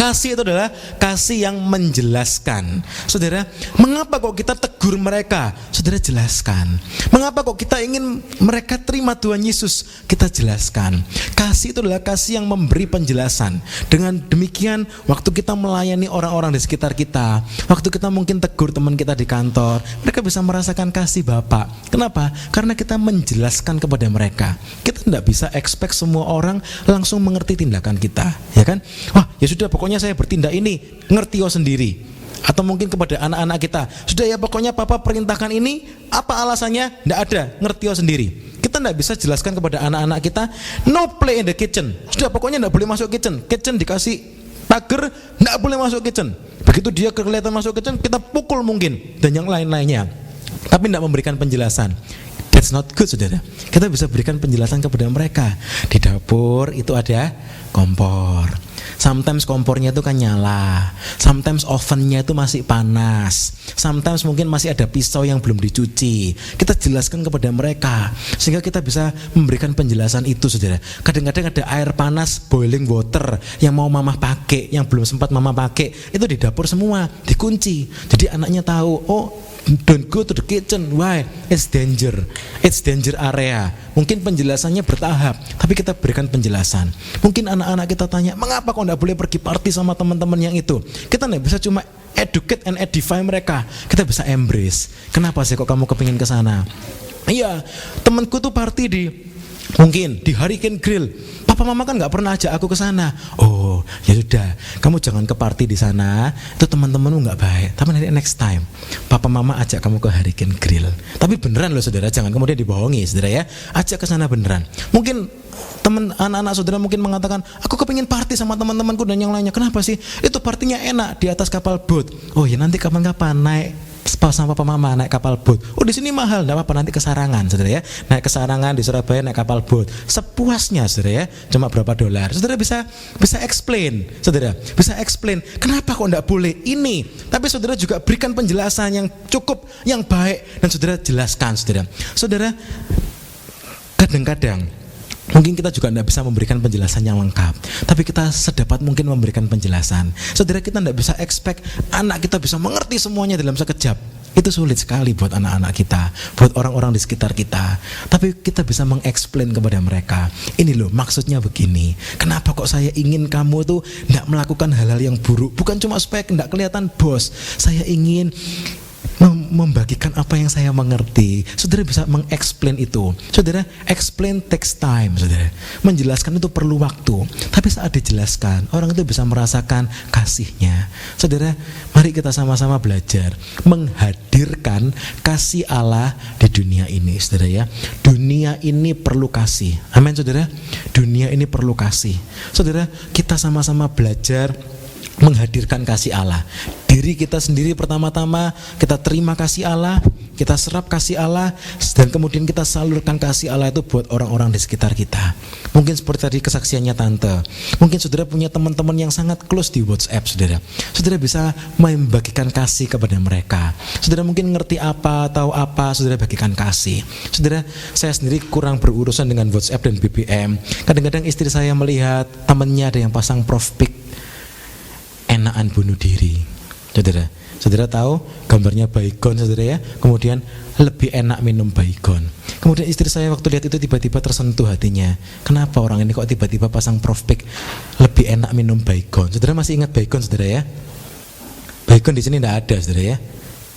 Kasih itu adalah kasih yang menjelaskan. Saudara, mengapa kok kita tegur mereka? Saudara, jelaskan. Mengapa kok kita ingin mereka terima Tuhan Yesus? Kita jelaskan. Kasih itu adalah kasih yang memberi penjelasan. Dengan demikian, waktu kita melayani orang-orang di sekitar kita, waktu kita mungkin tegur teman kita di kantor, mereka bisa merasakan kasih Bapa. Kenapa? Karena kita menjelaskan kepada mereka. Kita tidak bisa expect semua orang langsung mengerti tindakan kita, ya kan? Wah, ya sudah, pokoknya saya bertindak ini, ngerti yo sendiri. Atau mungkin kepada anak-anak kita, sudah ya pokoknya papa perintahkan ini, apa alasannya? Tidak ada, ngerti yo sendiri. Kita tidak bisa jelaskan kepada anak-anak kita, no play in the kitchen. Sudah, pokoknya tidak boleh masuk kitchen. Kitchen dikasih pagar, tidak boleh masuk kitchen. Begitu dia kelihatan masuk kitchen, kita pukul mungkin, dan yang lain-lainnya. Tapi tidak memberikan penjelasan. That's not good, saudara. Kita bisa berikan penjelasan kepada mereka. Di dapur itu ada kompor. Sometimes kompornya itu kan nyala. Sometimes ovennya itu masih panas. Sometimes mungkin masih ada pisau yang belum dicuci. Kita jelaskan kepada mereka sehingga kita bisa memberikan penjelasan itu, saudara. Kadang-kadang ada air panas, boiling water yang mau mama pakai, yang belum sempat mama pakai, itu di dapur semua, dikunci. Jadi anaknya tahu, oh, don't go to the kitchen. Why? It's danger. It's danger area. Mungkin penjelasannya bertahap, tapi kita berikan penjelasan. Mungkin anak-anak kita tanya, mengapa kok tidak boleh pergi party sama teman-teman yang itu? Kita tidak bisa cuma educate and edify mereka. Kita bisa embrace. Kenapa sih kok kamu kepingin ke sana? Iya, temanku tuh party mungkin di Hurricane Grill. Papa mama kan nggak pernah ajak aku ke sana. Oh, ya sudah, kamu jangan ke party di sana. Itu teman-temanmu nggak baik. Tapi nanti next time, papa mama ajak kamu ke Hurricane Grill. Tapi beneran loh, saudara, jangan kemudian dibohongi, saudara ya. Ajak ke sana beneran. Mungkin teman anak-anak saudara mungkin mengatakan, aku kepingin party sama teman-temanku dan yang lainnya. Kenapa sih? Itu partinya enak di atas kapal boat. Oh ya, nanti kapan-kapan naik sama papa mama naik kapal boat. Oh, di sini mahal, enggak apa-apa, nanti ke Sarangan, saudara ya. Naik ke Sarangan di Surabaya naik kapal boat. Sepuasnya, saudara ya. Cuma berapa dolar. Saudara bisa explain, saudara. Bisa explain kenapa kok enggak boleh ini. Tapi saudara juga berikan penjelasan yang cukup, yang baik, dan saudara jelaskan, saudara. Saudara, kadang-kadang mungkin kita juga tidak bisa memberikan penjelasan yang lengkap, tapi kita sedapat mungkin memberikan penjelasan. Saudara, kita tidak bisa expect anak kita bisa mengerti semuanya dalam sekejap. Itu sulit sekali buat anak-anak kita, buat orang-orang di sekitar kita. Tapi kita bisa mengeksplain kepada mereka, ini loh maksudnya begini. Kenapa kok saya ingin kamu tuh tidak melakukan hal-hal yang buruk? Bukan cuma supaya tidak kelihatan bos. Saya ingin membagikan apa yang saya mengerti. Saudara bisa mengeksplain itu. Saudara, explain takes time, saudara. Menjelaskan itu perlu waktu. Tapi saat dijelaskan, orang itu bisa merasakan kasihnya. Saudara, mari kita sama-sama belajar menghadirkan kasih Allah di dunia ini, saudara ya. Dunia ini perlu kasih. Amin, saudara. Dunia ini perlu kasih. Saudara, kita sama-sama belajar menghadirkan kasih Allah. Diri kita sendiri pertama-tama kita terima kasih Allah, kita serap kasih Allah, dan kemudian kita salurkan kasih Allah itu buat orang-orang di sekitar kita. Mungkin seperti tadi kesaksiannya tante. Mungkin saudara punya teman-teman yang sangat close di WhatsApp, saudara. Saudara bisa membagikan kasih kepada mereka. Saudara mungkin ngerti apa, tahu apa, saudara bagikan kasih. Saudara, saya sendiri kurang berurusan dengan WhatsApp dan BBM. Kadang-kadang istri saya melihat temannya ada yang pasang profil enakan bunuh diri. Saudara tahu gambarnya baygon, saudara ya. Kemudian lebih enak minum baygon. Kemudian istri saya waktu lihat itu tiba-tiba tersentuh hatinya. Kenapa orang ini kok tiba-tiba pasang profil lebih enak minum baygon? Saudara masih ingat baygon, saudara ya? Baygon di sini tidak ada, saudara ya.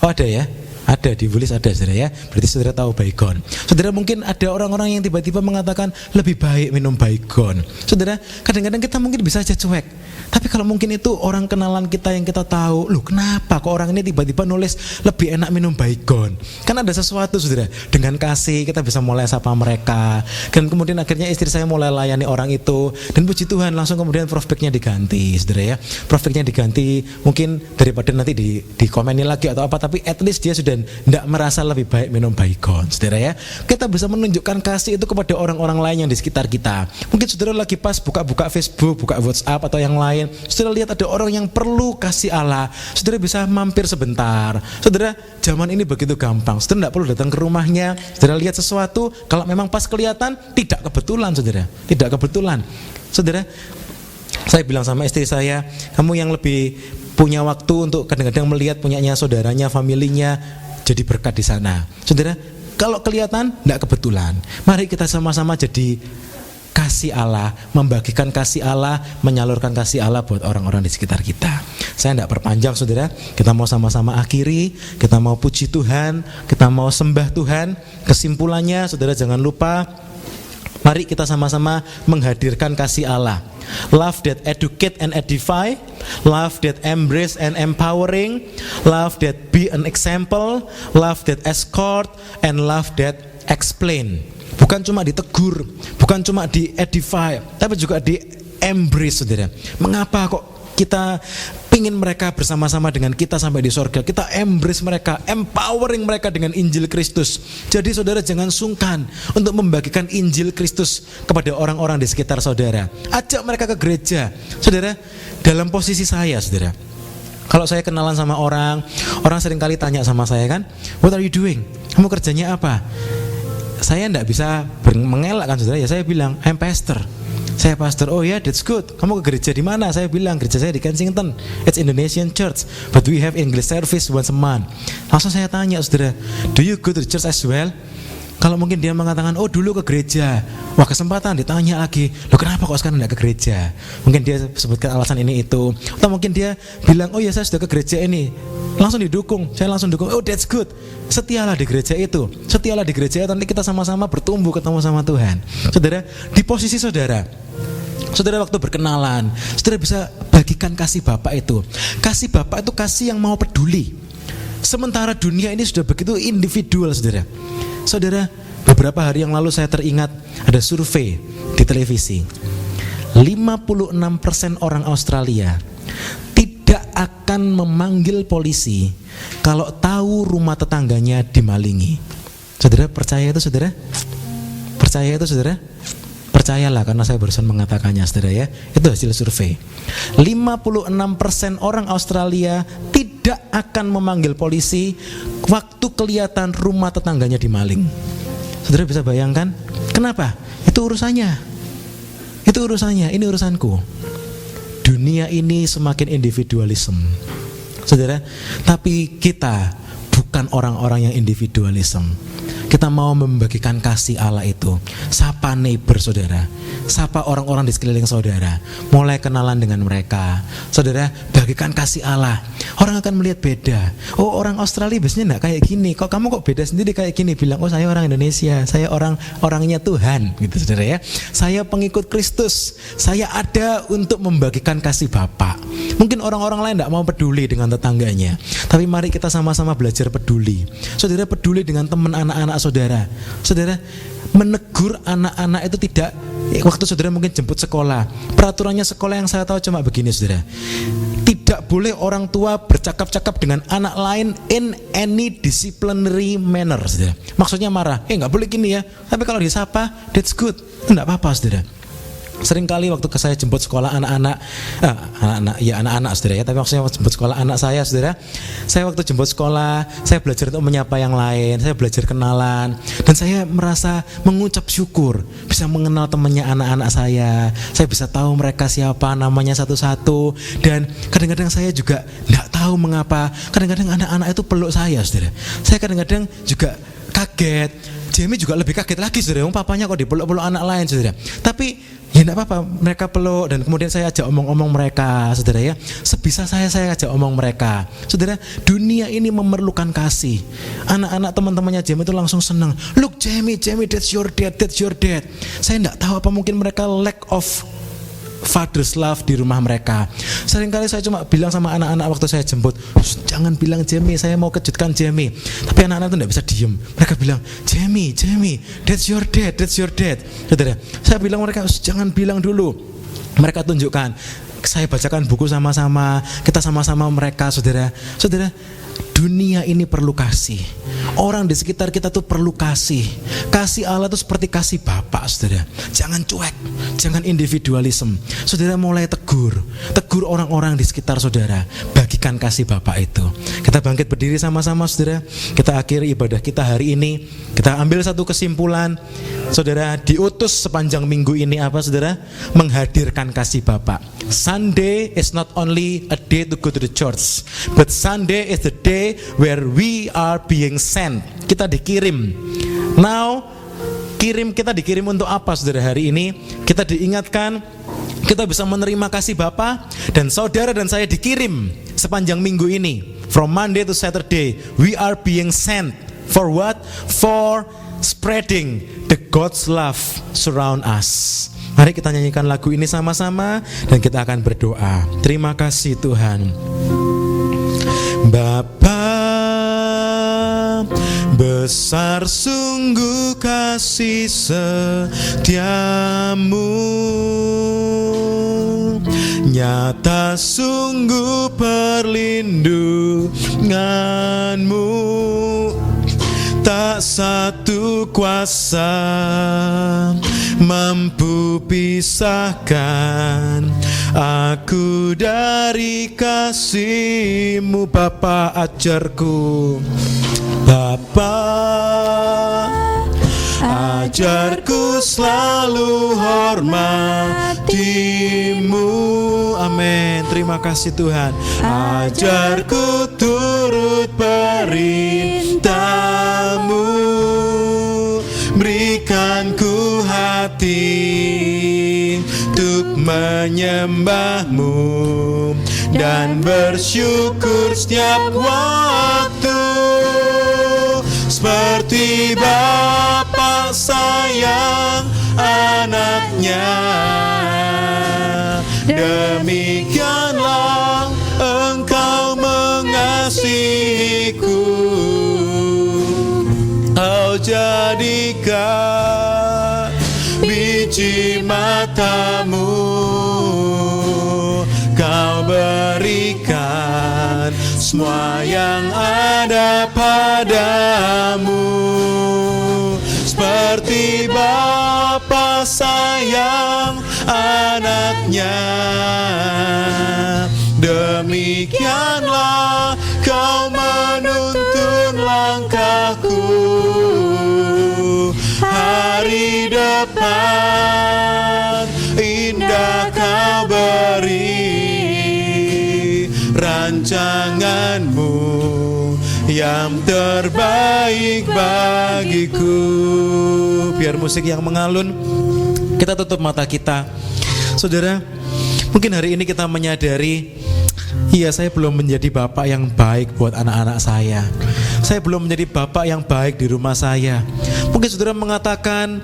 Oh, ada ya? Ada, di Wulis ada, saudara ya. Berarti saudara tahu baygon. Saudara, mungkin ada orang-orang yang tiba-tiba mengatakan lebih baik minum baygon. Saudara, kadang-kadang kita mungkin bisa aja cuek. Tapi kalau mungkin itu orang kenalan kita yang kita tahu, loh kenapa kok orang ini tiba-tiba nulis lebih enak minum baygon? Kan ada sesuatu, saudara. Dengan kasih kita bisa mulai sapa mereka. Dan kemudian akhirnya istri saya mulai layani orang itu. Dan puji Tuhan langsung kemudian profilnya diganti, saudara ya. Profilnya diganti, mungkin daripada nanti dikomeni lagi atau apa, tapi at least dia sudah tidak merasa lebih baik minum baygon, saudara ya. Kita bisa menunjukkan kasih itu kepada orang-orang lain yang di sekitar kita. Mungkin saudara lagi pas buka-buka Facebook, buka WhatsApp atau yang lain, saudara lihat ada orang yang perlu kasih Allah, saudara bisa mampir sebentar. Saudara, zaman ini begitu gampang. Saudara tidak perlu datang ke rumahnya. Saudara lihat sesuatu, kalau memang pas kelihatan, tidak kebetulan, saudara. Tidak kebetulan. Saudara, Saya bilang sama istri saya, kamu yang lebih punya waktu untuk kadang-kadang melihat punyanya saudaranya, familinya, jadi berkat di sana. Saudara, kalau kelihatan tidak kebetulan. Mari kita sama-sama jadi kasih Allah, membagikan kasih Allah, menyalurkan kasih Allah buat orang-orang di sekitar kita. Saya tidak perpanjang saudara, kita mau sama-sama akhiri, kita mau puji Tuhan, kita mau sembah Tuhan. Kesimpulannya saudara jangan lupa, mari kita sama-sama menghadirkan kasih Allah. Love that educate and edify, love that embrace and empowering, love that be an example, love that escort, and love that explain. Bukan cuma ditegur, bukan cuma di edify, tapi juga di embrace saudara. Mengapa kok kita pingin mereka bersama-sama dengan kita sampai di sorga? Kita embrace mereka, empowering mereka dengan Injil Kristus. Jadi saudara jangan sungkan untuk membagikan Injil Kristus kepada orang-orang di sekitar saudara. Ajak mereka ke gereja. Saudara, dalam posisi saya saudara, kalau saya kenalan sama orang seringkali tanya sama saya kan, what are you doing? Kamu kerjanya apa? Saya tidak bisa mengelak kan saudara, ya saya bilang I'm pastor. Saya pastor. Oh ya, that's good. Kamu ke gereja di mana? Saya bilang gereja saya di Kensington. It's Indonesian church, but we have English service once a month. Langsung saya tanya saudara, do you go to the church as well? Kalau mungkin dia mengatakan, oh dulu ke gereja. Wah kesempatan ditanya lagi, loh kenapa kok sekarang tidak ke gereja? Mungkin dia sebutkan alasan ini itu. Atau mungkin dia bilang, oh ya saya sudah ke gereja ini. Langsung didukung, saya langsung dukung, oh that's good. Setialah di gereja itu. Setialah di gereja itu, nanti kita sama-sama bertumbuh ketemu sama Tuhan. Saudara, di posisi saudara waktu berkenalan, saudara bisa bagikan kasih Bapak itu. Kasih Bapak itu kasih yang mau peduli. Sementara dunia ini sudah begitu individual saudara. Saudara, beberapa hari yang lalu saya teringat ada survei di televisi. 56% orang Australia tidak akan memanggil polisi kalau tahu rumah tetangganya dimalingi. Saudara, percaya itu saudara? Percaya itu saudara? Percayalah karena saya barusan mengatakannya saudara ya. Itu hasil survei. 56% orang Australia tidak akan memanggil polisi waktu kelihatan rumah tetangganya dimaling. Saudara bisa bayangkan? Kenapa? Itu urusannya. Itu urusannya, ini urusanku. Dunia ini semakin individualisme. Saudara, tapi kita bukan orang-orang yang individualisme. Kita mau membagikan kasih Allah itu. Sapa neighbor saudara, sapa orang-orang di sekeliling saudara, mulai kenalan dengan mereka. Saudara, bagikan kasih Allah. Orang akan melihat beda. Oh orang Australia biasanya enggak kayak gini. Kok kamu kok beda sendiri kayak gini? Bilang, oh saya orang Indonesia, saya orangnya Tuhan, gitu saudara ya. Saya pengikut Kristus. Saya ada untuk membagikan kasih Bapa. Mungkin orang-orang lain enggak mau peduli dengan tetangganya, tapi mari kita sama-sama belajar peduli. Saudara, peduli dengan teman anak-anak saudara. Saudara, menegur anak-anak itu tidak waktu saudara mungkin jemput sekolah. Peraturannya sekolah yang saya tahu cuma begini saudara. Tidak boleh orang tua bercakap-cakap dengan anak lain in any disciplinary manner saudara. Maksudnya marah, nggak boleh gini ya. Tapi kalau disapa, that's good, nggak apa-apa saudara. Seringkali waktu saya jemput sekolah anak-anak saudara ya, tapi maksudnya jemput sekolah anak saya saudara. Saya waktu jemput sekolah, saya belajar untuk menyapa yang lain, saya belajar kenalan, dan saya merasa mengucap syukur bisa mengenal temannya anak-anak saya bisa tahu mereka siapa, namanya satu-satu. Dan kadang-kadang saya juga tidak tahu mengapa kadang-kadang anak-anak itu peluk saya saudara. Saya kadang-kadang juga kaget. Jamie juga lebih kaget lagi saudara, papanya kok dipeluk-peluk anak lain saudara. Tapi ya enggak apa-apa, mereka peluk dan kemudian saya ajak omong-omong mereka saudara ya. Sebisa saya ajak omong mereka. Saudara, dunia ini memerlukan kasih. Anak-anak teman-temannya Jamie itu langsung senang. Look Jamie, that's your dad. Saya enggak tahu apa mungkin mereka lack of father's love di rumah mereka. Seringkali saya cuma bilang sama anak-anak waktu saya jemput, jangan bilang Jamie, saya mau kejutkan Jamie. Tapi anak-anak itu tidak bisa diem. Mereka bilang, Jamie, that's your dad. Saudara, saya bilang mereka jangan bilang dulu. Mereka tunjukkan. Saya bacakan buku sama-sama, kita sama-sama mereka saudara. Saudara, dunia ini perlu kasih. Orang di sekitar kita tuh perlu kasih. Kasih Allah itu seperti kasih Bapak saudara. Jangan cuek, jangan individualisme. Saudara mulai tegur orang-orang di sekitar saudara. Bagikan kasih Bapak itu. Kita bangkit berdiri sama-sama saudara. Kita akhiri ibadah kita hari ini. Kita ambil satu kesimpulan. saudara, diutus sepanjang minggu ini apa saudara? Menghadirkan kasih Bapa. Sunday is not only a day to go to the church, but Sunday is the day where we are being sent. Kita dikirim. Now, kita dikirim untuk apa saudara hari ini? Kita diingatkan, kita bisa menerima kasih Bapa, dan saudara dan saya dikirim sepanjang minggu ini. From Monday to Saturday, we are being sent. For what? For spreading the God's love surround us. Mari kita nyanyikan lagu ini sama-sama dan kita akan berdoa. Terima kasih Tuhan. Bapa, besar sungguh kasih setiamu, nyata sungguh perlindunganmu. Tak satu kuasa mampu pisahkan aku dari kasih-Mu. Bapa, ajarku, Bapa, ajarku selalu hormati-Mu. Amin. Terima kasih Tuhan. Ajarku turut perintah-Mu, berikan ku hati untuk menyembah-Mu dan bersyukur setiap waktu, seperti Bapa sayang anaknya, demikianlah Engkau mengasihiku. Kau jadikan biji mata-Mu, Kau berikan semua yang ada padamu, seperti Bapa sayang anaknya, demikianlah Kau menuntun langkahku. Hari depan indah Kau beri, rancangan-Mu yang terbaik bagiku. Biar musik yang mengalun, kita tutup mata kita. Saudara, mungkin hari ini kita menyadari, iya, saya belum menjadi bapak yang baik buat anak-anak saya. Saya belum menjadi bapak yang baik di rumah saya. Mungkin saudara mengatakan,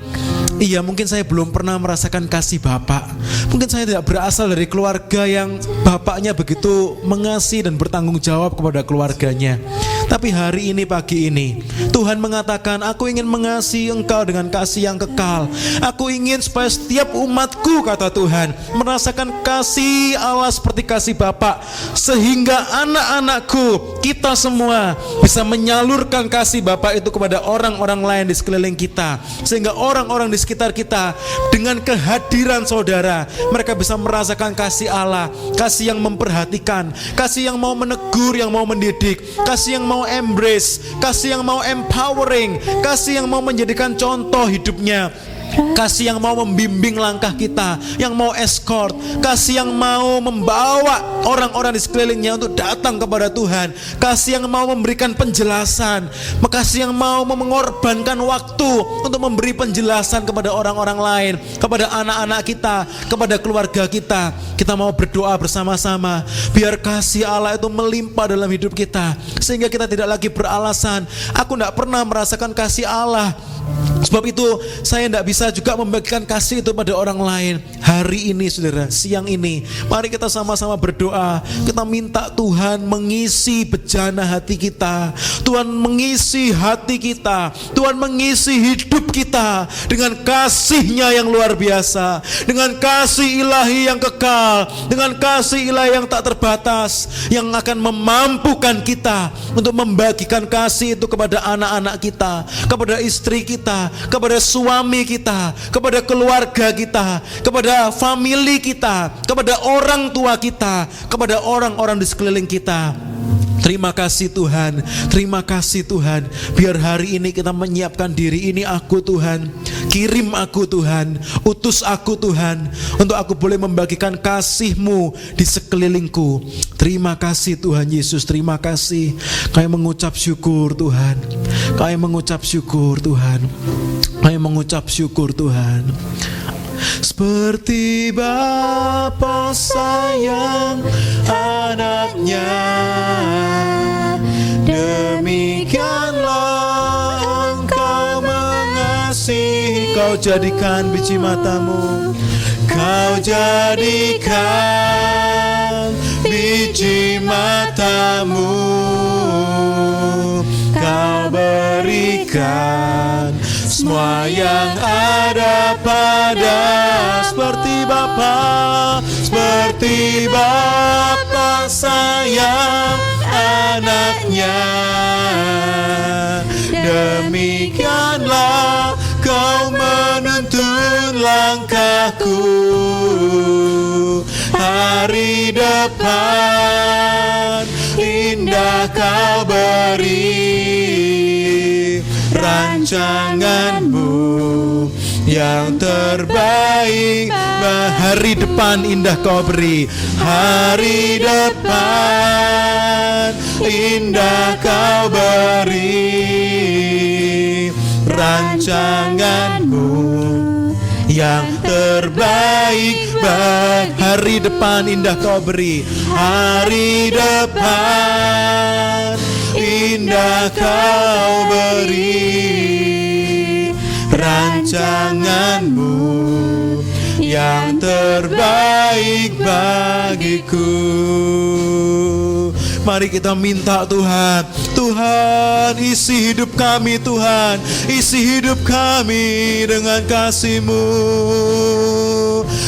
iya, mungkin saya belum pernah merasakan kasih bapak. Mungkin saya tidak berasal dari keluarga yang bapaknya begitu mengasihi dan bertanggung jawab kepada keluarganya. Tapi hari ini, pagi ini, Tuhan mengatakan, aku ingin mengasihi engkau dengan kasih yang kekal. Aku ingin supaya setiap umatku, kata Tuhan, merasakan kasih Allah seperti kasih Bapa, sehingga anak-anakku, kita semua bisa menyalurkan kasih Bapa itu kepada orang-orang lain di sekeliling kita, sehingga orang-orang di sekitar kita dengan kehadiran saudara, mereka bisa merasakan kasih Allah, kasih yang memperhatikan, kasih yang mau menegur, yang mau mendidik, kasih yang mau embrace, kasih yang mau empowering, kasih yang mau menjadikan contoh hidupnya, kasih yang mau membimbing langkah kita, yang mau escort, kasih yang mau membawa orang-orang di sekelilingnya untuk datang kepada Tuhan, kasih yang mau memberikan penjelasan, kasih yang mau mengorbankan waktu untuk memberi penjelasan kepada orang-orang lain, kepada anak-anak kita, kepada keluarga kita. Kita mau berdoa bersama-sama biar kasih Allah itu melimpah dalam hidup kita, sehingga kita tidak lagi beralasan, aku tidak pernah merasakan kasih Allah, sebab itu saya tidak bisa juga membagikan kasih itu pada orang lain. Hari ini saudara, siang ini, mari kita sama-sama berdoa. Kita minta Tuhan mengisi bejana hati kita, Tuhan mengisi hati kita, Tuhan mengisi hidup kita dengan kasih-Nya yang luar biasa, dengan kasih ilahi yang kekal, dengan kasih ilahi yang tak terbatas, yang akan memampukan kita untuk membagikan kasih itu kepada anak-anak kita, kepada istri kita, kepada suami kita, kepada keluarga kita, kepada family kita, kepada orang tua kita, kepada orang-orang di sekeliling kita. Terima kasih Tuhan, terima kasih Tuhan. Biar hari ini kita menyiapkan diri, ini aku Tuhan. Kirim aku Tuhan, utus aku Tuhan, untuk aku boleh membagikan kasih-Mu di sekelilingku. Terima kasih Tuhan Yesus, terima kasih. Kami mengucap syukur Tuhan, kami mengucap syukur Tuhan, kami mengucap syukur Tuhan. Seperti Bapa sayang anaknya, demikianlah Engkau mengasihi. Kau jadikan biji matamu, Kau jadikan biji matamu, Kau berikan semua yang ada pada. Seperti Bapa sayang anaknya, demikianlah Kau menuntun langkahku. Hari depan indah Kau beri, rancangan-Mu yang terbaik. Hari depan indah Kau beri, hari depan indah Kau beri, rancangan-Mu yang terbaik. Hari depan indah Kau beri, hari depan indah Kau beri, rancangan-Mu yang terbaik bagiku. Mari kita minta Tuhan, Tuhan isi hidup kami Tuhan, isi hidup kami dengan kasih-Mu.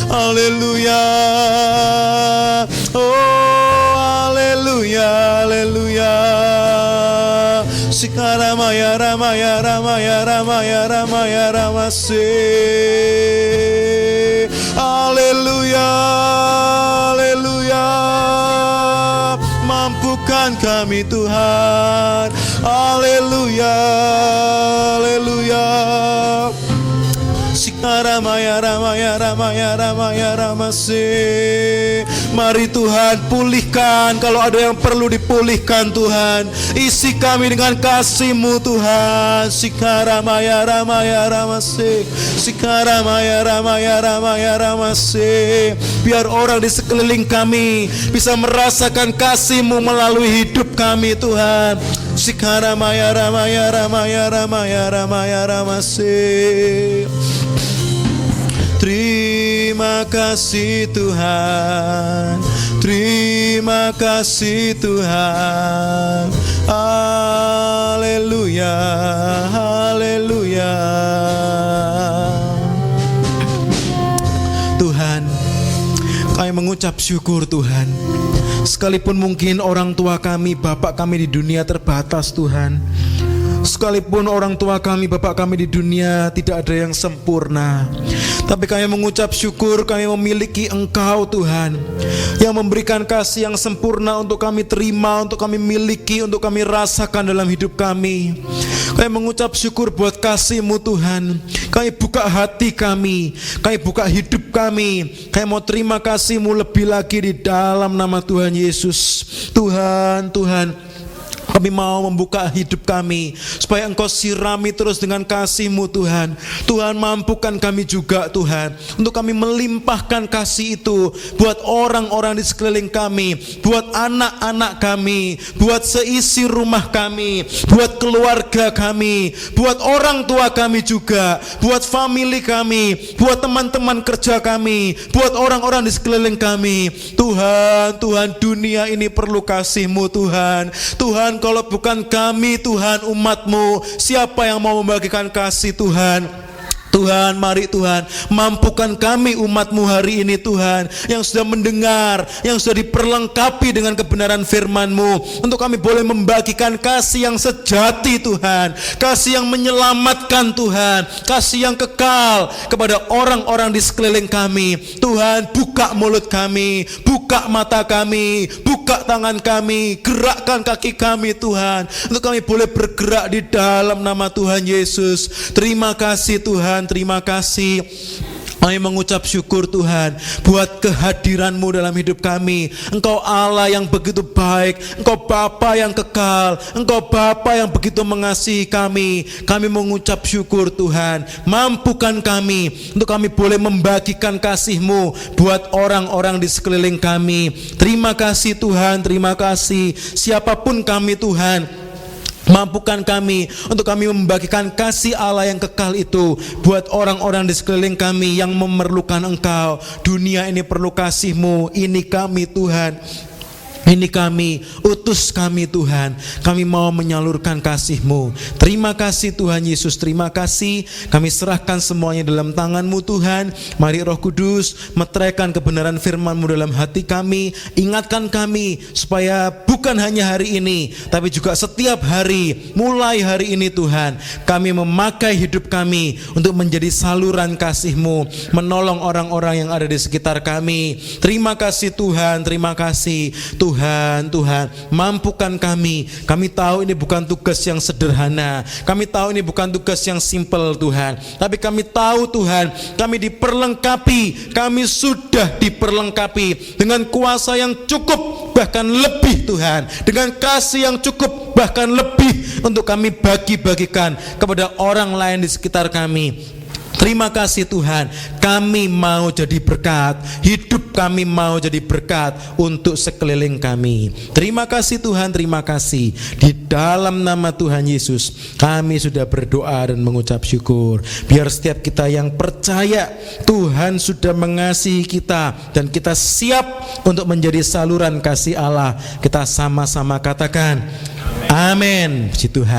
Haleluya, oh haleluya, haleluya. Sikaramaya ramaya ramaya ramaya ramaya ramase. Haleluya, haleluya. Mampukan kami Tuhan. Haleluya, haleluya. Sikaramaya ramaya ramaya ramaya ramase. Mari Tuhan pulihkan kalau ada yang perlu dipulihkan Tuhan. Isi kami dengan kasih-Mu Tuhan. Sikaramaya ramaya ramase. Sikaramaya ramaya ramaya ramase. Biar orang di sekeliling kami bisa merasakan kasih-Mu melalui hidup kami Tuhan. Sikaramaya ramaya ramaya ramaya ramaya ramase. Terima kasih Tuhan, terima kasih Tuhan. Haleluya, haleluya. Tuhan, kami mengucap syukur Tuhan. Sekalipun mungkin orang tua kami, bapak kami di dunia terbatas Tuhan. Sekalipun orang tua kami, bapak kami di dunia tidak ada yang sempurna, tapi kami mengucap syukur kami memiliki Engkau Tuhan, yang memberikan kasih yang sempurna untuk kami terima, untuk kami miliki, untuk kami rasakan dalam hidup kami. Kami mengucap syukur buat kasih-Mu Tuhan. Kami buka hati kami buka hidup kami. Kami mau terima kasih-Mu lebih lagi di dalam nama Tuhan Yesus. Tuhan, Tuhan, kami mau membuka hidup kami supaya Engkau sirami terus dengan kasih-Mu Tuhan. Tuhan, mampukan kami juga Tuhan untuk kami melimpahkan kasih itu buat orang-orang di sekeliling kami, buat anak-anak kami, buat seisi rumah kami, buat keluarga kami, buat orang tua kami juga, buat family kami, buat teman-teman kerja kami, buat orang-orang di sekeliling kami. Tuhan, Tuhan, dunia ini perlu kasih-Mu Tuhan. Tuhan, kalau bukan kami Tuhan, umat-Mu, siapa yang mau membagikan kasih Tuhan? Tuhan, mari Tuhan, mampukan kami umat-Mu hari ini Tuhan, yang sudah mendengar, yang sudah diperlengkapi dengan kebenaran firman-Mu, untuk kami boleh membagikan kasih yang sejati Tuhan, kasih yang menyelamatkan Tuhan, kasih yang kekal kepada orang-orang di sekeliling kami. Tuhan, buka mulut kami, buka mata kami, buka tangan kami, gerakkan kaki kami Tuhan, untuk kami boleh bergerak di dalam nama Tuhan Yesus. Terima kasih Tuhan, terima kasih. Kami mengucap syukur Tuhan buat kehadiran-Mu dalam hidup kami. Engkau Allah yang begitu baik, Engkau Bapa yang kekal, Engkau Bapa yang begitu mengasihi kami. Kami mengucap syukur Tuhan, mampukan kami untuk kami boleh membagikan kasih-Mu buat orang-orang di sekeliling kami. Terima kasih Tuhan, terima kasih. Siapapun kami Tuhan, mampukan kami untuk kami membagikan kasih Allah yang kekal itu buat orang-orang di sekeliling kami yang memerlukan Engkau. Dunia ini perlu kasih-Mu. Ini kami Tuhan, ini kami, utus kami Tuhan. Kami mau menyalurkan kasih-Mu. Terima kasih Tuhan Yesus, terima kasih. Kami serahkan semuanya dalam tangan-Mu Tuhan. Mari Roh Kudus meteraikan kebenaran firman-Mu dalam hati kami. Ingatkan kami supaya bukan hanya hari ini, tapi juga setiap hari, mulai hari ini Tuhan, kami memakai hidup kami untuk menjadi saluran kasih-Mu, menolong orang-orang yang ada di sekitar kami. Terima kasih Tuhan, terima kasih Tuhan. Tuhan, mampukan kami. Kami tahu ini bukan tugas yang sederhana, kami tahu ini bukan tugas yang simpel Tuhan, tapi kami tahu Tuhan, kami diperlengkapi, kami sudah diperlengkapi dengan kuasa yang cukup, bahkan lebih Tuhan, dengan kasih yang cukup, bahkan lebih, untuk kami bagi-bagikan kepada orang lain di sekitar kami. Terima kasih Tuhan, kami mau jadi berkat, hidup kami mau jadi berkat untuk sekeliling kami. Terima kasih Tuhan, terima kasih. Di dalam nama Tuhan Yesus kami sudah berdoa dan mengucap syukur. Biar setiap kita yang percaya Tuhan sudah mengasihi kita dan kita siap untuk menjadi saluran kasih Allah, kita sama-sama katakan amin. Puji Tuhan.